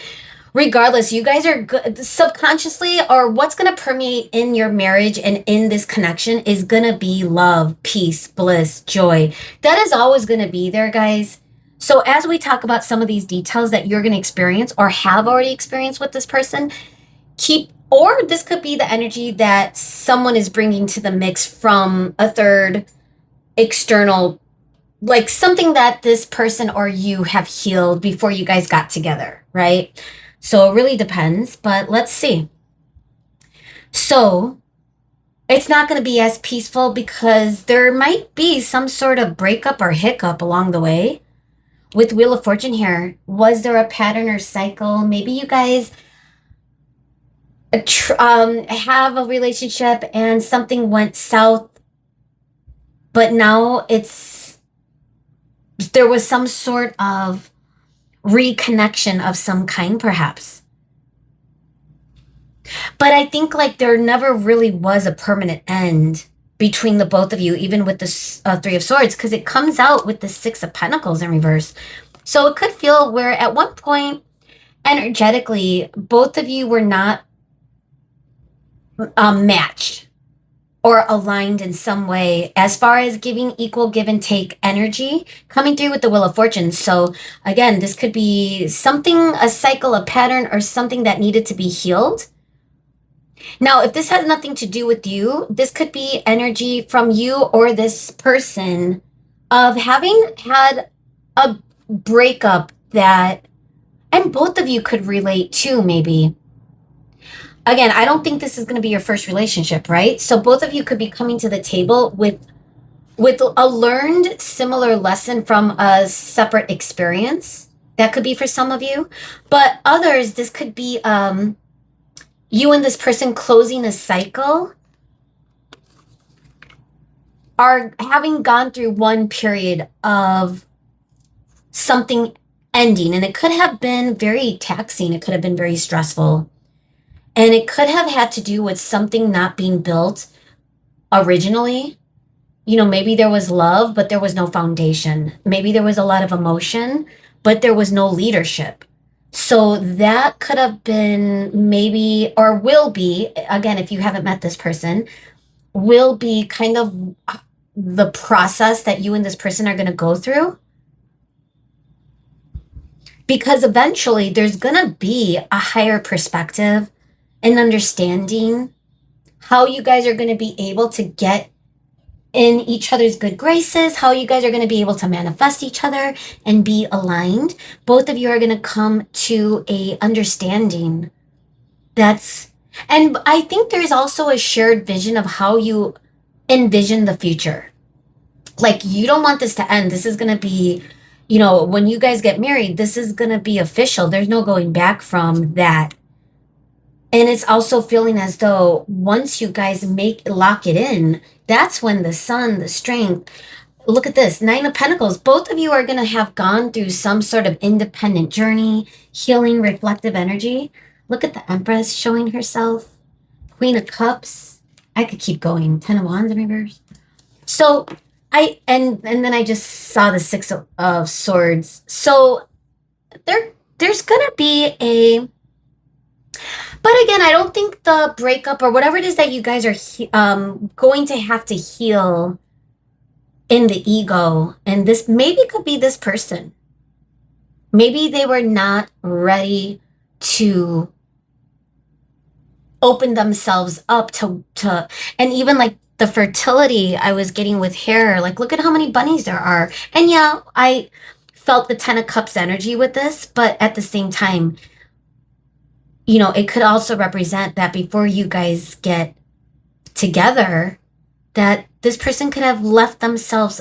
Regardless, you guys are good subconsciously, or what's going to permeate in your marriage and in this connection is going to be love, peace, bliss, joy. That is always going to be there, guys. So as we talk about some of these details that you're going to experience or have already experienced with this person, or this could be the energy that someone is bringing to the mix from a third external, like something that this person or you have healed before you guys got together, right? So it really depends, but let's see. So it's not going to be as peaceful because there might be some sort of breakup or hiccup along the way. With Wheel of Fortune here, was there a pattern or cycle? Maybe you guys have a relationship and something went south, but now there was some sort of reconnection of some kind, perhaps. But I think like there never really was a permanent end between the both of you, even with the 3 of Swords, because it comes out with the 6 of Pentacles in reverse. So it could feel where at one point, energetically, both of you were not matched or aligned in some way as far as giving equal give and take energy coming through with the Wheel of Fortune. So again, this could be something, a cycle, a pattern, or something that needed to be healed. Now, if this has nothing to do with you, this could be energy from you or this person of having had a breakup that, and both of you could relate to maybe. Again, I don't think this is going to be your first relationship, right? So both of you could be coming to the table with a learned similar lesson from a separate experience. That could be for some of you. But others, this could be you and this person closing a cycle, are having gone through one period of something ending. And it could have been very taxing. It could have been very stressful. And it could have had to do with something not being built originally. You know, maybe there was love, but there was no foundation. Maybe there was a lot of emotion, but there was no leadership. So that could have been maybe, or will be, again, if you haven't met this person, will be kind of the process that you and this person are going to go through. Because eventually there's going to be a higher perspective and understanding how you guys are going to be able to get in each other's good graces, how you guys are going to be able to manifest each other and be aligned. Both of you are going to come to a understanding and I think there's also a shared vision of how you envision the future. Like, you don't want this to end. This is going to be, you know, when you guys get married, this is going to be official. There's no going back from that. And it's also feeling as though once you guys lock it in, that's when the sun, the strength, look at this, Nine of Pentacles. Both of you are going to have gone through some sort of independent journey, healing, reflective energy. Look at the Empress showing herself. Queen of Cups. I could keep going. Ten of Wands in reverse. So and then I just saw the Six of Swords. So there's gonna be a, but again, I don't think the breakup or whatever it is that you guys are going to have to heal in the ego, and this maybe could be this person. Maybe they were not ready to open themselves up to and even like the fertility I was getting with hair, like look at how many bunnies there are. And yeah, I felt the Ten of Cups energy with this, but at the same time, you know, it could also represent that before you guys get together, that this person could have left themselves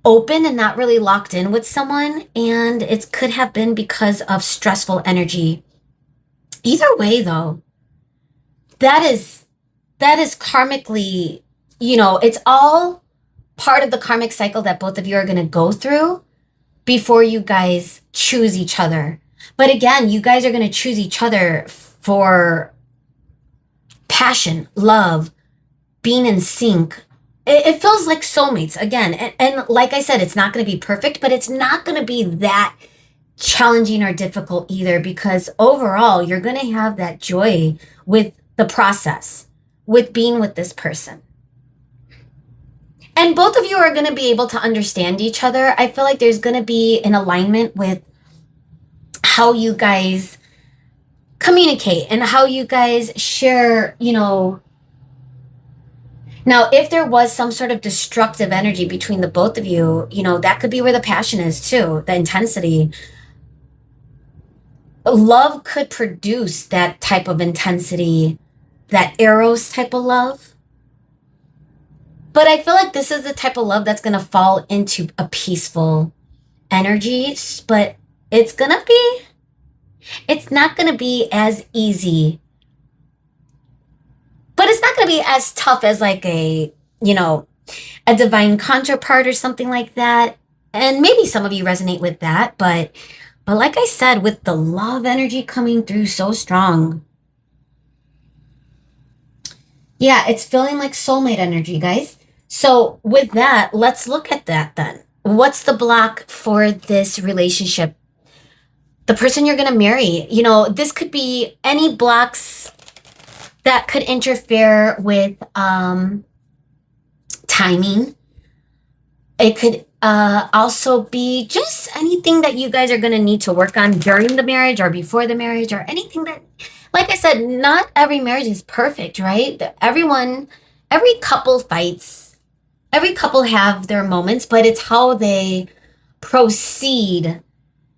open and not really locked in with someone, and it could have been because of stressful energy. Either way though, that is karmically, you know, it's all part of the karmic cycle that both of you are going to go through before you guys choose each other. But again, you guys are going to choose each other for passion, love, being in sync. It feels like soulmates again. And like I said, it's not going to be perfect, but it's not going to be that challenging or difficult either, because overall, you're going to have that joy with the process, with being with this person. And both of you are going to be able to understand each other. I feel like there's going to be an alignment with how you guys communicate and how you guys share, you know. Now, if there was some sort of destructive energy between the both of you, you know, that could be where the passion is too, the intensity. Love could produce that type of intensity, that Eros type of love. But I feel like this is the type of love that's going to fall into a peaceful energy, but it's not going to be as easy. But it's not going to be as tough as like a, you know, a divine counterpart or something like that. And maybe some of you resonate with that, but like I said, with the love energy coming through so strong. Yeah, it's feeling like soulmate energy, guys. So with that, let's look at that then. What's the block for this relationship? The person you're going to marry, you know, this could be any blocks that could interfere with timing. It could also be just anything that you guys are going to need to work on during the marriage or before the marriage, or anything that, like I said, not every marriage is perfect, right? Every couple fights, every couple have their moments, but it's how they proceed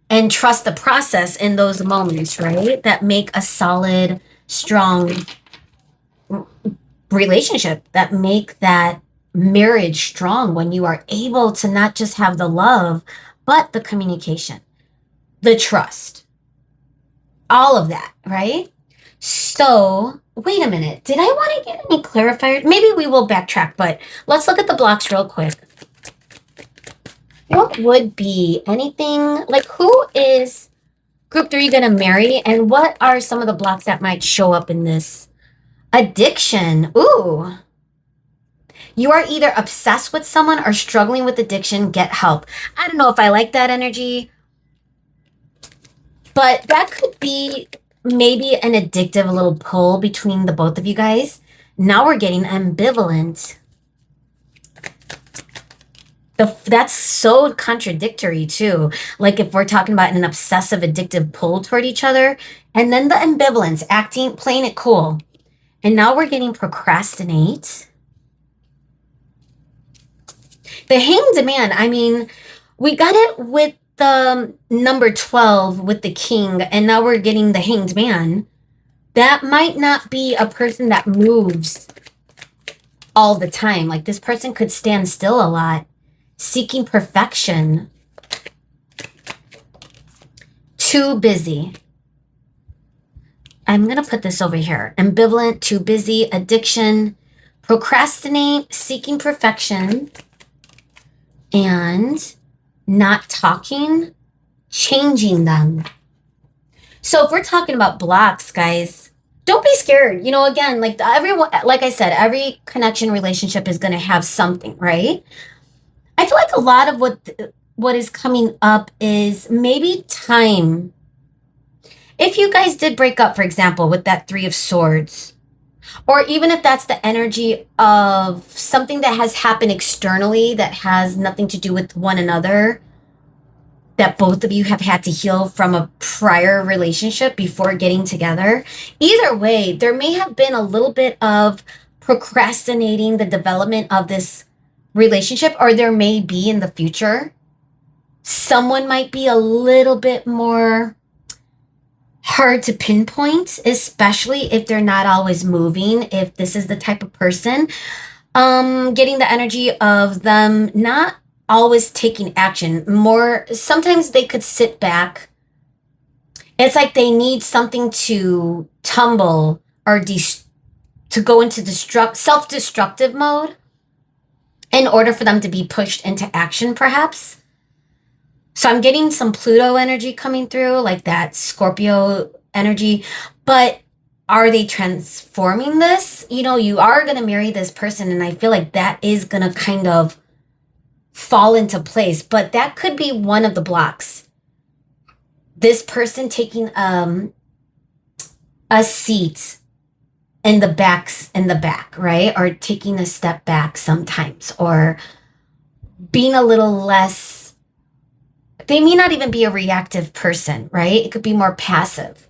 and trust the process in those moments, right? That make a solid, strong relationship, that make that marriage strong, when you are able to not just have the love, but the communication, the trust, all of that, right? So wait a minute, did I want to get any clarifiers? Maybe we will backtrack, but let's look at the blocks real quick. What would be anything, like who is group 3 going to marry, and what are some of the blocks that might show up in this? Addiction. Ooh. You are either obsessed with someone or struggling with addiction. Get help. I don't know if I like that energy, but that could be maybe an addictive little pull between the both of you guys. Now we're getting ambivalent. That's so contradictory too. Like if we're talking about an obsessive addictive pull toward each other, and then the ambivalence, playing it cool. And now we're getting procrastinate. The Hanged Man, I mean, we got it with the number 12 with the King, and now we're getting the Hanged Man. That might not be a person that moves all the time. Like this person could stand still a lot. Seeking perfection. Too busy. I'm going to put this over here. Ambivalent, too busy, addiction, procrastinate, seeking perfection. and not talking, changing them. So if we're talking about blocks, guys, don't be scared. You know, again, like everyone, like I said, every connection relationship is going to have something, right? I feel like a lot of what is coming up is maybe time. If you guys did break up, for example, with that 3 of Swords, or even if that's the energy of something that has happened externally that has nothing to do with one another, that both of you have had to heal from a prior relationship before getting together. Either way, there may have been a little bit of procrastinating the development of this relationship, or there may be in the future. Someone might be a little bit more hard to pinpoint, especially if they're not always moving. If this is the type of person, getting the energy of them not always taking action. More, sometimes they could sit back. It's like they need something to tumble or to go into self-destructive mode in order for them to be pushed into action, perhaps. So I'm getting some Pluto energy coming through, like that Scorpio energy. But are they transforming this? You know, you are going to marry this person, and I feel like that is going to kind of fall into place. But that could be one of the blocks. This person taking a seat in the back, right? Or taking a step back sometimes, or being a little less. They may not even be a reactive person, right? It could be more passive.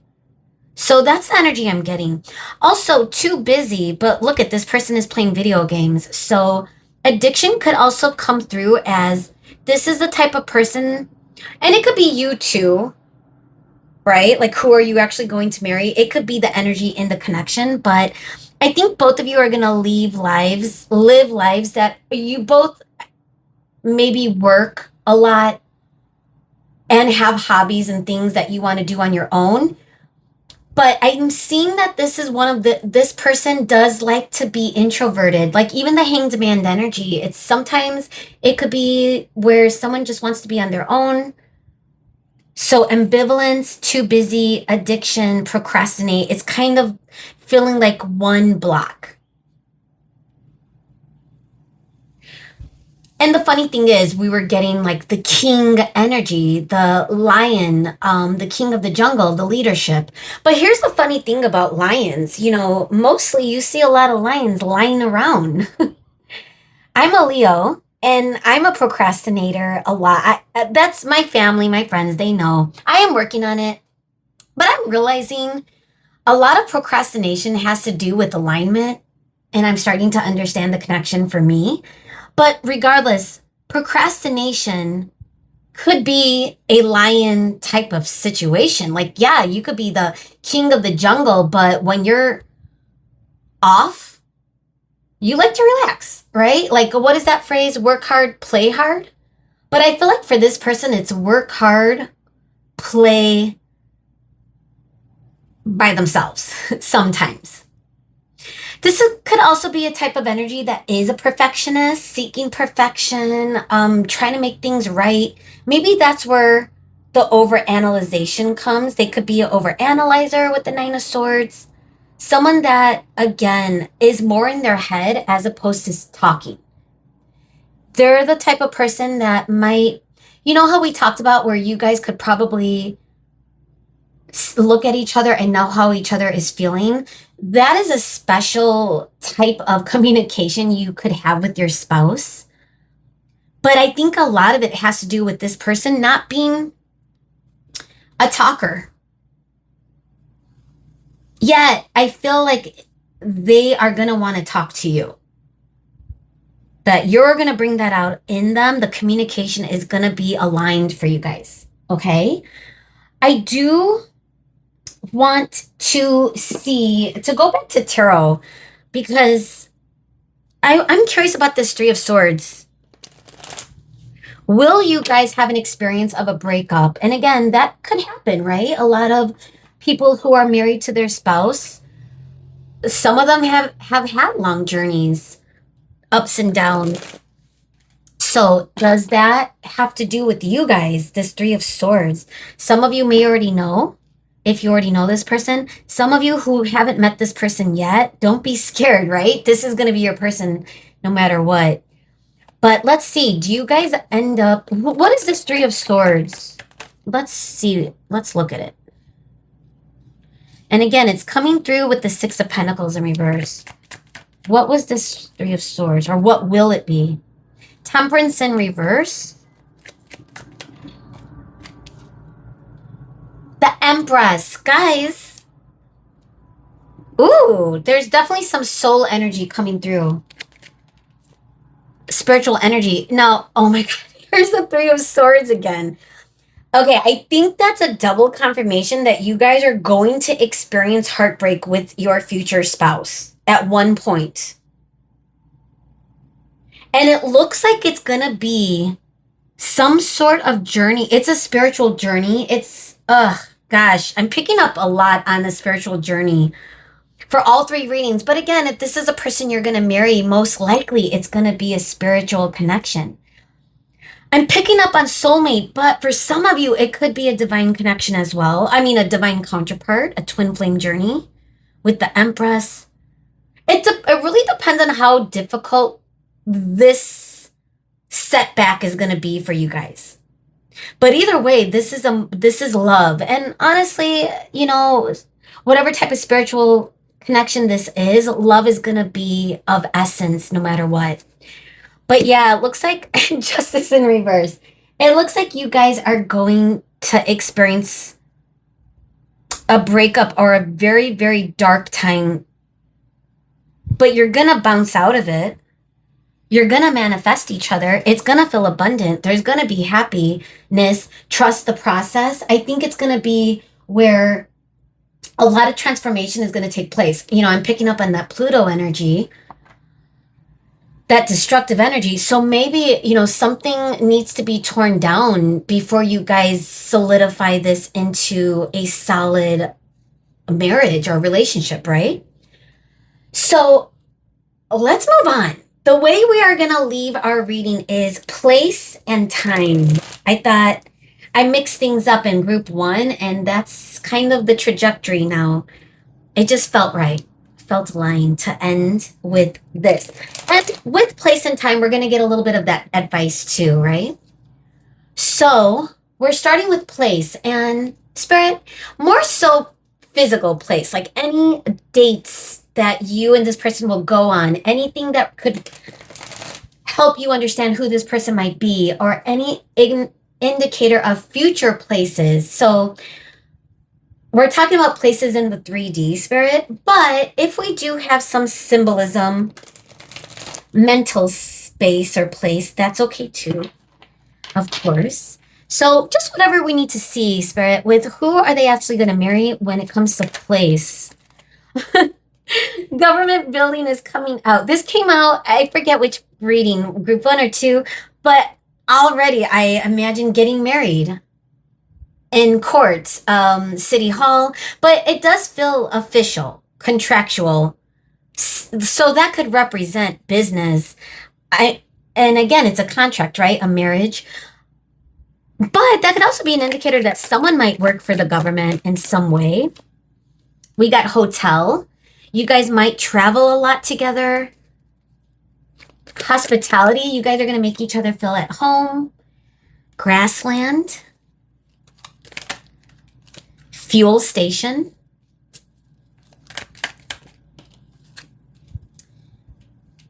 So that's the energy I'm getting. Also, too busy, but look at this person is playing video games. So addiction could also come through as this is the type of person, and it could be you too, right? Like, who are you actually going to marry? It could be the energy in the connection, but I think both of you are going to live lives that you both maybe work a lot and have hobbies and things that you want to do on your own. But I'm seeing that this is this person does like to be introverted. Like even the Hanged Man energy, it's sometimes it could be where someone just wants to be on their own. So ambivalence, too busy, addiction, procrastinate, it's kind of feeling like one block. And the funny thing is, we were getting like the king energy, the lion, the king of the jungle, the leadership. But here's the funny thing about lions. You know, mostly you see a lot of lions lying around. I'm a Leo, and I'm a procrastinator a lot. That's my family, my friends, they know. I am working on it. But I'm realizing a lot of procrastination has to do with alignment. And I'm starting to understand the connection for me. But regardless, procrastination could be a lion type of situation. Like, yeah, you could be the king of the jungle, but when you're off, you like to relax, right? Like, what is that phrase? Work hard, play hard. But I feel like for this person, it's work hard, play by themselves sometimes. This could also be a type of energy that is a perfectionist, seeking perfection, trying to make things right. Maybe that's where the overanalyzation comes. They could be an overanalyzer with the 9 of Swords. Someone that, again, is more in their head as opposed to talking. They're the type of person that might, you know how we talked about where you guys could probably look at each other and know how each other is feeling? That is a special type of communication you could have with your spouse. But I think a lot of it has to do with this person not being a talker. Yet, I feel like they are going to want to talk to you. That you're going to bring that out in them. The communication is going to be aligned for you guys. Okay? I do want to go back to tarot, because I'm curious about this 3 of Swords. Will you guys have an experience of a breakup? And again, that could happen, right? A lot of people who are married to their spouse, some of them have had long journeys, ups and downs. So, does that have to do with you guys, this Three of Swords? Some of you may already know, if you already know this person. Some of you who haven't met this person yet, don't be scared, right? This is going to be your person no matter what. But let's see, do you guys end up, what is this Three of Swords? Let's see, let's look at it. And again, it's coming through with the Six of Pentacles in reverse. What was this Three of Swords, or what will it be? Temperance in reverse. The Empress. Guys. Ooh, there's definitely some soul energy coming through. Spiritual energy. Now, oh my God, here's the Three of Swords again. Okay, I think that's a double confirmation that you guys are going to experience heartbreak with your future spouse at one point. And it looks like it's going to be some sort of journey. It's a spiritual journey. It's, gosh, I'm picking up a lot on the spiritual journey for all three readings. But again, if this is a person you're going to marry, most likely it's going to be a spiritual connection. I'm picking up on soulmate, but for some of you, it could be a divine connection as well. I mean, a divine counterpart, a twin flame journey with the Empress. It really depends on how difficult this setback is going to be for you guys. But either way, this is love. And honestly, you know, whatever type of spiritual connection this is, love is going to be of essence no matter what. But yeah, it looks like justice in reverse. It looks like you guys are going to experience a breakup or a very, very dark time. But you're going to bounce out of it. You're going to manifest each other. It's going to feel abundant. There's going to be happiness. Trust the process. I think it's going to be where a lot of transformation is going to take place. You know, I'm picking up on that Pluto energy, that destructive energy. So maybe, you know, something needs to be torn down before you guys solidify this into a solid marriage or relationship, right? So let's move on. The way we are going to leave our reading is place and time. I thought I mixed things up in group one, and that's kind of the trajectory now. It just felt right. Felt aligned to end with this. And with place and time, we're going to get a little bit of that advice too, right? So we're starting with place and spirit, more so physical place, like any dates that you and this person will go on, anything that could help you understand who this person might be, or any indicator of future places. So we're talking about places in the 3D spirit, but if we do have some symbolism, mental space or place, that's okay too, of course. So just whatever we need to see, spirit, with who are they actually going to marry when it comes to place. Government building is coming out. This came out, I forget which reading, group 1 or 2, but already I imagine getting married in court, city hall, but it does feel official, contractual. So that could represent business. And again, it's a contract, right? A marriage. But that could also be an indicator that someone might work for the government in some way. We got hotel. You guys might travel a lot together. Hospitality. You guys are going to make each other feel at home. Grassland. Fuel station.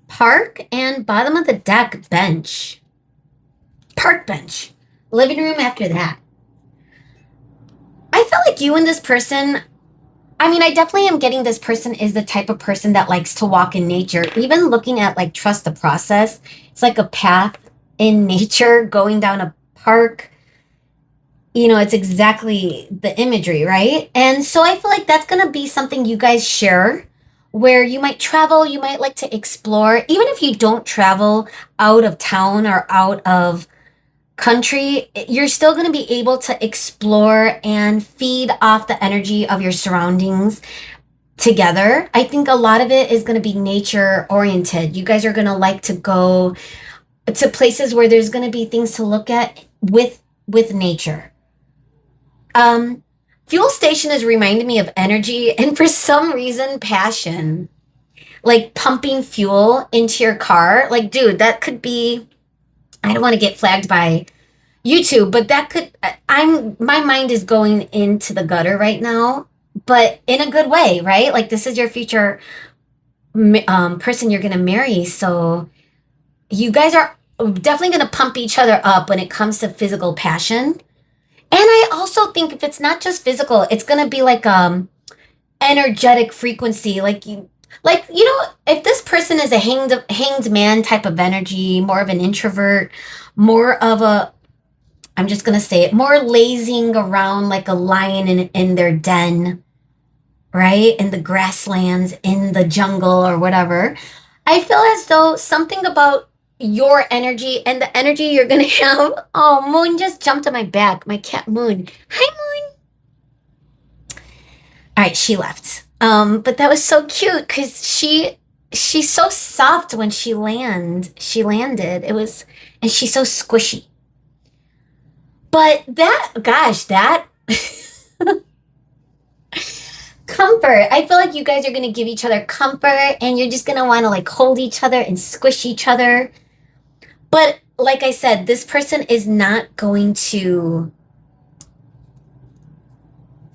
Park and bottom of the deck bench. Park bench. Living room after that. I feel like you and this person, I mean, I definitely am getting this person is the type of person that likes to walk in nature. Even looking at like trust the process, it's like a path in nature going down a park. You know, it's exactly the imagery, right? And so I feel like that's going to be something you guys share, where you might travel, you might like to explore. Even if you don't travel out of town or out of country, you're still going to be able to explore and feed off the energy of your surroundings together. I think a lot of it is going to be nature oriented. You guys are going to like to go to places where there's going to be things to look at with nature. Um, Fuel station is reminding me of energy and for some reason passion. Like pumping fuel into your car. Like, dude, that could be, I don't want to get flagged by YouTube, but that could, my mind is going into the gutter right now, but in a good way, right? Like, this is your future person you're going to marry. So you guys are definitely going to pump each other up when it comes to physical passion. And I also think if it's not just physical, it's going to be like energetic frequency. If this person is a hanged man type of energy, more of an introvert, more of a, I'm just going to say it, more lazing around like a lion in their den, right? In the grasslands, in the jungle or whatever. I feel as though something about your energy and the energy you're going to have. Oh, Moon just jumped on my back. My cat Moon. Hi, Moon. All right, she left. But that was so cute because she's so soft when she landed. It was, and she's so squishy. But that comfort. I feel like you guys are gonna give each other comfort and you're just gonna want to like hold each other and squish each other. But like I said, this person is not going to,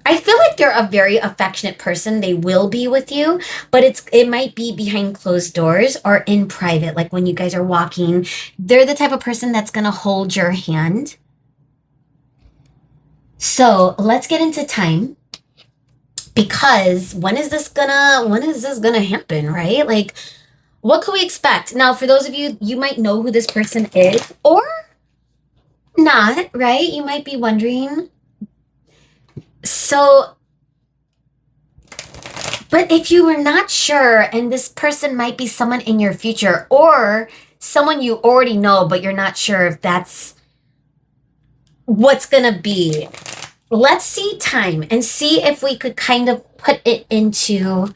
I feel like they're a very affectionate person. They will be with you, but it might be behind closed doors or in private. Like when you guys are walking, they're the type of person that's going to hold your hand. So let's get into time, because when is this gonna happen, right? Like, what could we expect? Now, for those of you, you might know who this person is or not, right? You might be wondering. So, but if you were not sure, and this person might be someone in your future or someone you already know, but you're not sure if that's what's gonna be. Let's see time and see if we could kind of put it into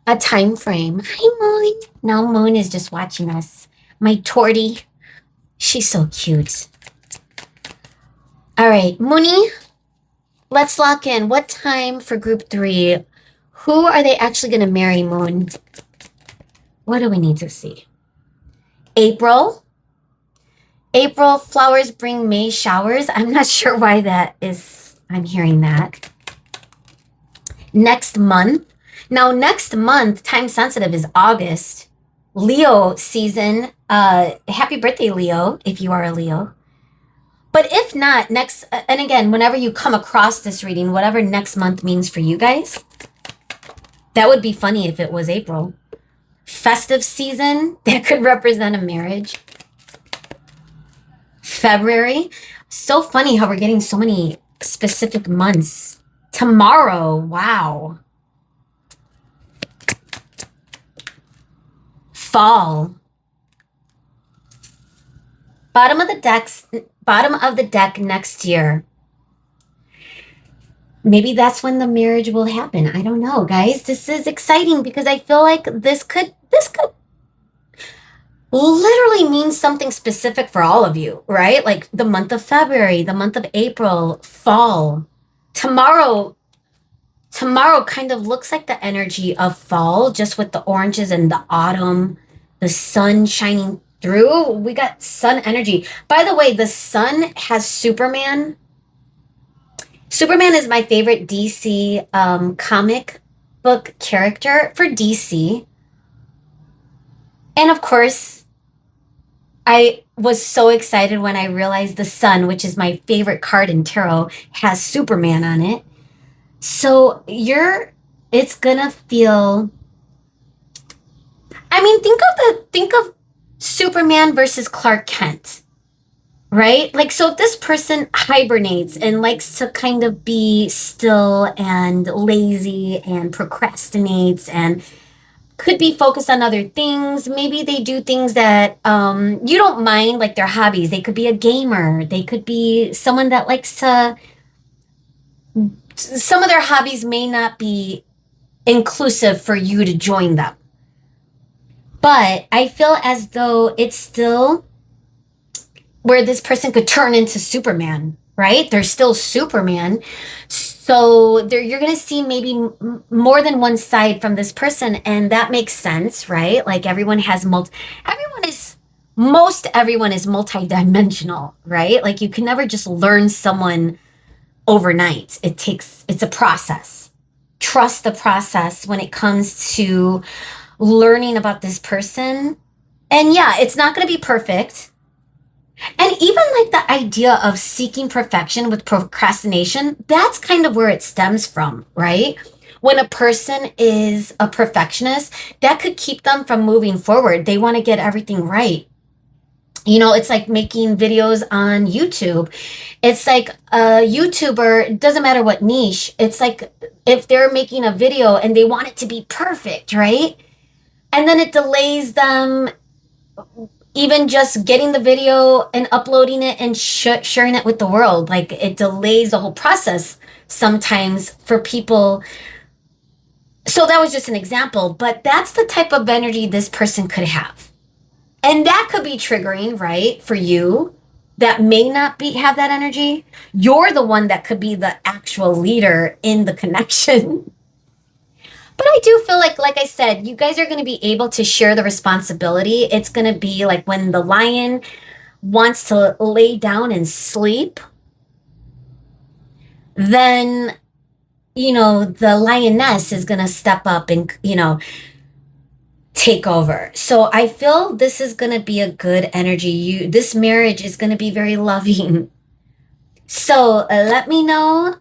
a time frame. Hi, Moon. Now Moon is just watching us. My tortie. She's so cute. All right, Mooney, let's lock in. What time for group 3? Who are they actually going to marry, Moon? What do we need to see? April, flowers bring May showers. I'm not sure why that is. I'm hearing that. Next month. Now, next month, time sensitive, is August. Leo season. Happy birthday, Leo, if you are a Leo. But if not, and again, whenever you come across this reading, whatever next month means for you guys, that would be funny if it was April. Festive season, that could represent a marriage. February. So funny how we're getting so many specific months. Tomorrow, wow. Fall. Bottom of the deck next year. Maybe that's when the marriage will happen. I don't know, guys. This is exciting because I feel like this could literally means something specific for all of you, right? Like the month of February, the month of April, fall. Tomorrow kind of looks like the energy of fall, just with the oranges and the autumn, the sun shining through. We got sun energy. By the way, the sun has Superman. Superman is my favorite DC comic book character for DC. And of course, I was so excited when I realized the sun, which is my favorite card in tarot, has Superman on it. So it's gonna feel, I mean, think of Superman versus Clark Kent, right? Like, so if this person hibernates and likes to kind of be still and lazy and procrastinates and could be focused on other things. Maybe they do things that you don't mind, like their hobbies. They could be a gamer. They could be someone that likes to, some of their hobbies may not be inclusive for you to join them. But I feel as though it's still where this person could turn into Superman, right? They're still Superman. So you're going to see maybe more than one side from this person. And that makes sense, right? Like most everyone is multidimensional, right? Like you can never just learn someone overnight. It's a process. Trust the process when it comes to learning about this person. And yeah, it's not going to be perfect. And even like the idea of seeking perfection with procrastination, that's kind of where it stems from, right? When a person is a perfectionist, that could keep them from moving forward. They want to get everything right. You know, it's like making videos on YouTube. It's like a YouTuber, it doesn't matter what niche, it's like if they're making a video and they want it to be perfect, right? And then it delays them even just getting the video and uploading it and sharing it with the world. Like it delays the whole process sometimes for people. So that was just an example, but that's the type of energy this person could have. And that could be triggering, right, for you that may not be have that energy. You're the one that could be the actual leader in the connection. But I do feel like I said, you guys are going to be able to share the responsibility. It's going to be like when the lion wants to lay down and sleep, then, the lioness is going to step up and, take over. So I feel this is going to be a good energy. This marriage is going to be very loving. So let me know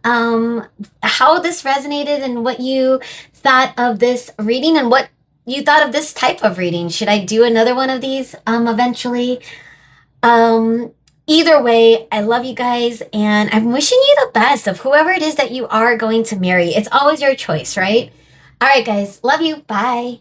how this resonated and what you thought of this reading and what you thought of this type of reading. Should I do another one of these eventually? Either way, I love you guys and I'm wishing you the best of whoever it is that you are going to marry. It's always your choice, right? All right, guys. Love you. Bye.